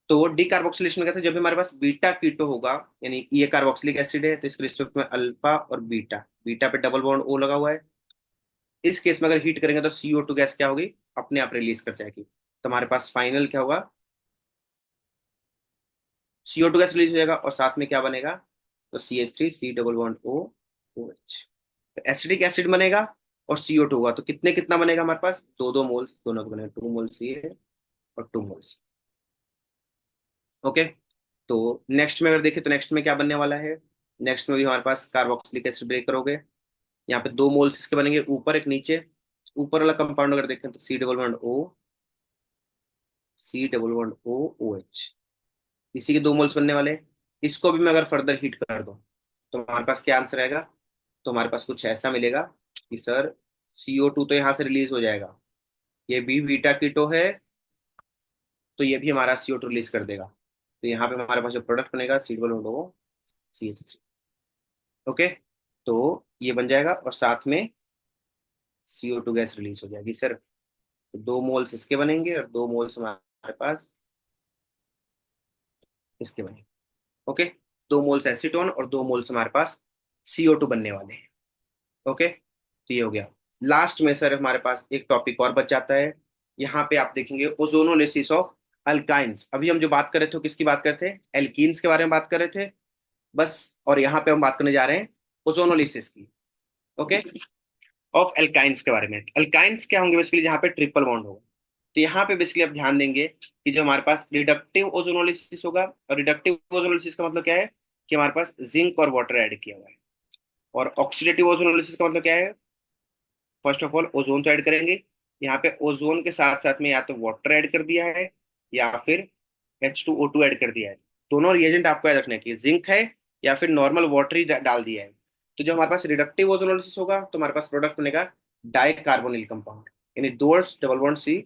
तो डी कार्बोक्सिलेशन में कहते हैं जब भी हमारे पास बीटा कीटो होगा, यानी ये कार्बोक्सिलिक एसिड है तो इसके रिस्पेक्ट में अल्फा और बीटा, बीटा पे डबल बॉन्ड O लगा हुआ है, इस केस में अगर हीट करेंगे तो CO2 गैस क्या होगी, अपने आप रिलीज कर जाएगी, तो हमारे पास फाइनल क्या होगा, CO2 गैस रिलीज हो जाएगा, और साथ में क्या बनेगा, तो CH3C++O OH, तो एसिडिक एसिड बनेगा और CO2 होगा, तो कितने कितना बनेगा हमारे पास, दो दो मोल्स दोनों के बनेगा, 2 मोल्स ये और 2 मोल्स, ओके। तो नेक्स्ट में अगर देखें तो नेक्स्ट में क्या बनने वाला है, नेक्स्ट में भी हमारे पास कार्बोक्सिलिक एसिड ब्रेक करोगे, यहाँ पे 2 मोल्स इसके बनेंगे, ऊपर एक नीचे। ऊपर वाला कंपाउंड अगर देखें तो C++O इसी के 2 मोल्स बनने वाले हैं। इसको भी मैं अगर फर्दर हीट कर दूं, तो हमारे पास क्या आंसर आएगा, तो हमारे पास कुछ ऐसा मिलेगा कि सर CO2 तो यहाँ से रिलीज हो जाएगा, ये भी बीटा कीटो है, तो ये भी हमारा CO2 रिलीज कर देगा, तो यहाँ पे हमारे पास जो प्रोडक्ट बनेगा C++O ओके। तो ये बन जाएगा और साथ में CO2 गैस रिलीज हो जाएगी सर, तो 2 मोल्स इसके बनेंगे और 2 मोल्स हमारे पास इसके बनेंगे, ओके। 2 मोल्स एसीटोन और 2 मोल्स हमारे पास CO2 बनने वाले हैं, ओके। तो ये हो गया। लास्ट में सर हमारे पास एक टॉपिक और बच जाता है, यहाँ पे आप देखेंगे ओजोनोलिसिस ऑफ अल्काइंस। अभी हम जो बात कर रहे थे किसकी बात कर रहे थे, एल्कीन्स के बारे में बात कर रहे थे बस, और यहाँ पे हम बात करने जा रहे हैं ओजोनोलिसिस की, ओके, ऑफ एल्काइंस के बारे में। अल्काइंस क्या होंगे बेसिकली, जहाँ पे ट्रिपल बॉन्ड होगा, तो यहाँ पे बेसिकली आप ध्यान देंगे कि जो हमारे पास रिडक्टिव ओजोनोलिसिस होगा, और रिडक्टिव ओजोनोलिसिस का मतलब क्या है कि हमारे पास जिंक और वाटर ऐड किया हुआ है, और ऑक्सीडेटिव ओजोनोलिसिस का मतलब क्या है, फर्स्ट ऑफ ऑल ओजोन तो ऐड करेंगे, यहाँ पे ओजोन के साथ साथ में या तो वाटर ऐड कर दिया है या फिर H2O2 ऐड कर दिया है। दोनों रिएजेंट आपको याद रखना है कि जिंक है या फिर नॉर्मल वाटर ही डाल दिया है। तो जो हमारे पास रिडक्टिव ओजोनोलिसिस होगा, तो हमारे पास प्रोडक्ट बनेगा डाई कार्बोनिल कंपाउंड, यानी दो double bond C,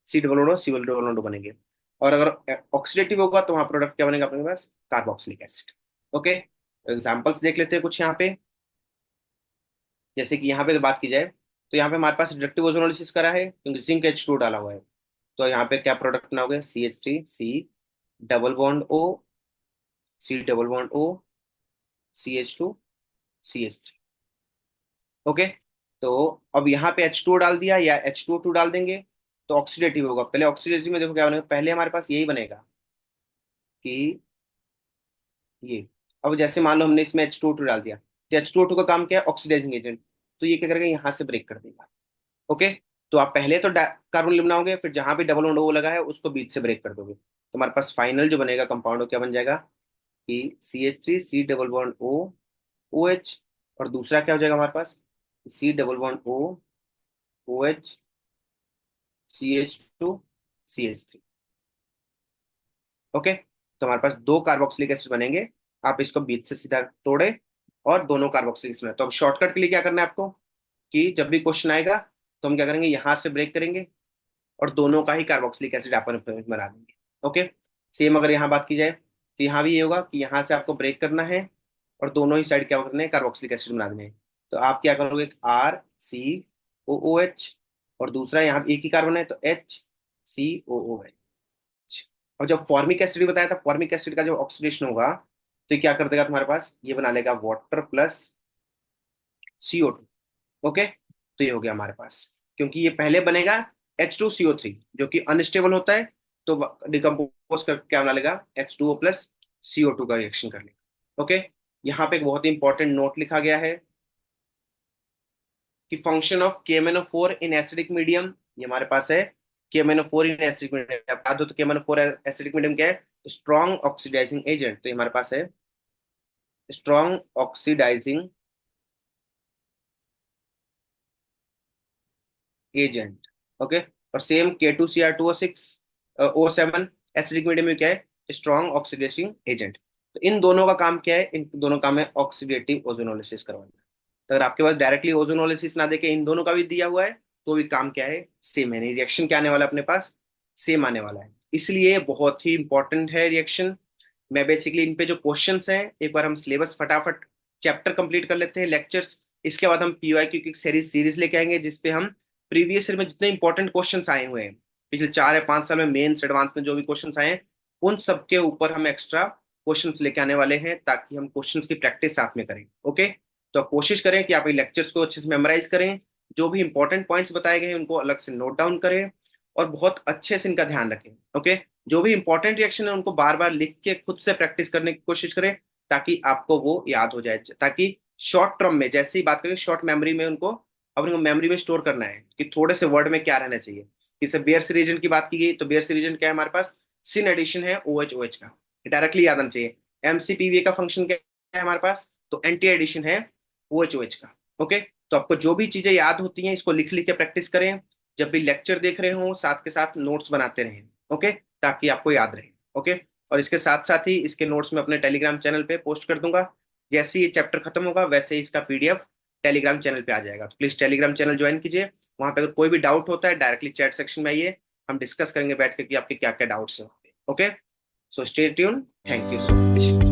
C double bond बनेंगे। और अगर ऑक्सीडेटिव होगा तो वहाँ प्रोडक्ट क्या बनेगा अपने पास, कार्बोक्सिलिक एसिड, ओके। एग्जाम्पल्स देख लेते हैं कुछ यहाँ पे। जैसे कि यहाँ पे बात की जाए तो यहाँ पे हमारे पास रिडक्टिव ओजोनोलिसिस करा है क्योंकि जिंक H2 डाला हुआ है। तो यहाँ पे क्या प्रोडक्ट बनाओगे, CH3 double bond O, C double bond O, CH2 CH3। Okay. तो अब यहाँ पे H2O डाल दिया या H2O2 डाल देंगे तो ऑक्सीडेटिव होगा। पहले ऑक्सीडेटिव में देखो क्या बनेगा, पहले हमारे पास यही बनेगा कि ये, अब जैसे मान लो हमने इसमें H2O2 डाल दिया तो H2O2 का काम क्या है, ऑक्सीडाइजिंग एजेंट। तो ये क्या करेगा, यहाँ से ब्रेक कर देगा। ओके। तो आप पहले तो कार्बन बनाओगे, फिर जहां भी डबल बॉन्ड O लगा है उसको बीच से ब्रेक कर दोगे, तो हमारे पास फाइनल जो बनेगा कंपाउंड वो क्या बन जाएगा कि CH3 C double bond O OH, और दूसरा क्या हो जाएगा हमारे पास C double bond O OH CH2 CH3। Okay. तो हमारे पास दो कार्बोक्सिलिक एसिड बनेंगे। आप इसको बीच से सीधा तोड़े और दोनों कार्बोक्सिलिक एसिड। तो अब शॉर्टकट के लिए क्या करना है आपको कि जब भी क्वेश्चन आएगा तो हम क्या करेंगे, यहां से ब्रेक करेंगे और दोनों का ही कार्बोक्सिलिक एसिड अपन बना देंगे। ओके। सेम अगर यहाँ बात की जाए तो यहाँ भी ये होगा कि यहाँ से आपको ब्रेक करना है और दोनों ही साइड क्या करना है, कार्बोक्सिलिक एसिड बना देने हैं। तो आप क्या करोगे, RCOOH, और दूसरा यहाँ एक ही कार्बन है तो HCOOH। और जब फॉर्मिक एसिड बताया था, फॉर्मिक एसिड का जब ऑक्सीडेशन होगा तो ये क्या कर देगा, तुम्हारे पास ये बना लेगा वाटर प्लस CO2। ओके। तो ये हो गया हमारे पास, क्योंकि ये पहले बनेगा H2CO3 जो कि अनस्टेबल होता है, तो डिकम्पोज करके क्या बना लेगा, H2O प्लस CO2 का रिएक्शन कर लेगा। ओके। यहाँ पे एक बहुत ही इंपॉर्टेंट नोट लिखा गया है कि function of KMnO4 in acidic medium, ये हमारे पास है KMnO4 इन एसिडिक मीडियम। आप याद हो तो KMnO4 एसिडिक मीडियम क्या है, स्ट्रॉन्ग ऑक्सीडाइजिंग एजेंट। तो ये हमारे पास है स्ट्रॉन्ग ऑक्सीडाइजिंग एजेंट। ओके। और सेम K2Cr2O6O7 एसिडिक मीडियम में क्या है, स्ट्रॉन्ग ऑक्सीडेशन एजेंट। तो इन दोनों का काम क्या है, इन दोनों का काम है ऑक्सीडेटिव ओजोनोलिसिस करवाना। तो अगर आपके पास डायरेक्टली ओजोनोलिसिस ना देके इन दोनों का भी दिया हुआ है तो भी काम क्या है, सेम है। रिएक्शन क्या आने वाला है अपने पास, सेम आने वाला है। इसलिए बहुत ही इंपॉर्टेंट है रिएक्शन। मैं बेसिकली इन पे जो क्वेश्चंस हैं, एक बार हम सिलेबस फटाफट चैप्टर कंप्लीट कर लेते हैं, लेक्चर्स। इसके बाद हम PYQ की सीरीज लेके आएंगे जिसपे हम प्रीवियस ईयर में जितने इंपॉर्टेंट क्वेश्चंस आए हुए हैं पिछले 4 या 5 साल में, मेंस एडवांस में जो भी क्वेश्चंस आए हैं, उन सब के ऊपर हम एक्स्ट्रा क्वेश्चंस लेके आने वाले हैं ताकि हम क्वेश्चंस की प्रैक्टिस साथ में करें। ओके। तो आप कोशिश करें कि आप ये लेक्चर्स को अच्छे से मेमोराइज करें, जो भी इंपॉर्टेंट पॉइंट्स बताए गए हैं उनको अलग से नोट डाउन करें और बहुत अच्छे से इनका ध्यान रखें। ओके। जो भी इंपॉर्टेंट रिएक्शन है उनको बार बार लिख के खुद से प्रैक्टिस करने की कोशिश करें ताकि आपको वो याद हो जाए, ताकि शॉर्ट टर्म में जैसे ही बात करें शॉर्ट मेमोरी में उनको अपनी मेमोरी में स्टोर करना है कि थोड़े से वर्ड में क्या रहना चाहिए। जैसे बेयर्स रीजन की बात की गई तो बेयर्स रीजन क्या है हमारे पास, सिन एडिशन है OH का, डायरेक्टली याद आना चाहिए। MCPVA का फंक्शन क्या है हमारे पास, तो एंटी एडिशन है OH का। ओके। तो आपको जो भी चीजें याद होती हैं इसको लिख लिख के प्रैक्टिस करें, जब भी लेक्चर देख रहे हो साथ के साथ नोट्स बनाते रहें। ओके। ताकि आपको याद रहे। ओके। और इसके साथ साथ ही इसके नोट्स में अपने टेलीग्राम चैनल पे पोस्ट कर दूंगा। जैसे ही ये चैप्टर खत्म होगा वैसे ही इसका PDF टेलीग्राम चैनल पे आ जाएगा। तो प्लीज टेलीग्राम चैनल ज्वाइन कीजिए। वहां पे अगर कोई भी डाउट होता है डायरेक्टली चैट सेक्शन में आइए, हम डिस्कस करेंगे बैठ के कि आपके क्या क्या डाउट्स हैं। Okay. So stay tune, thank you so much.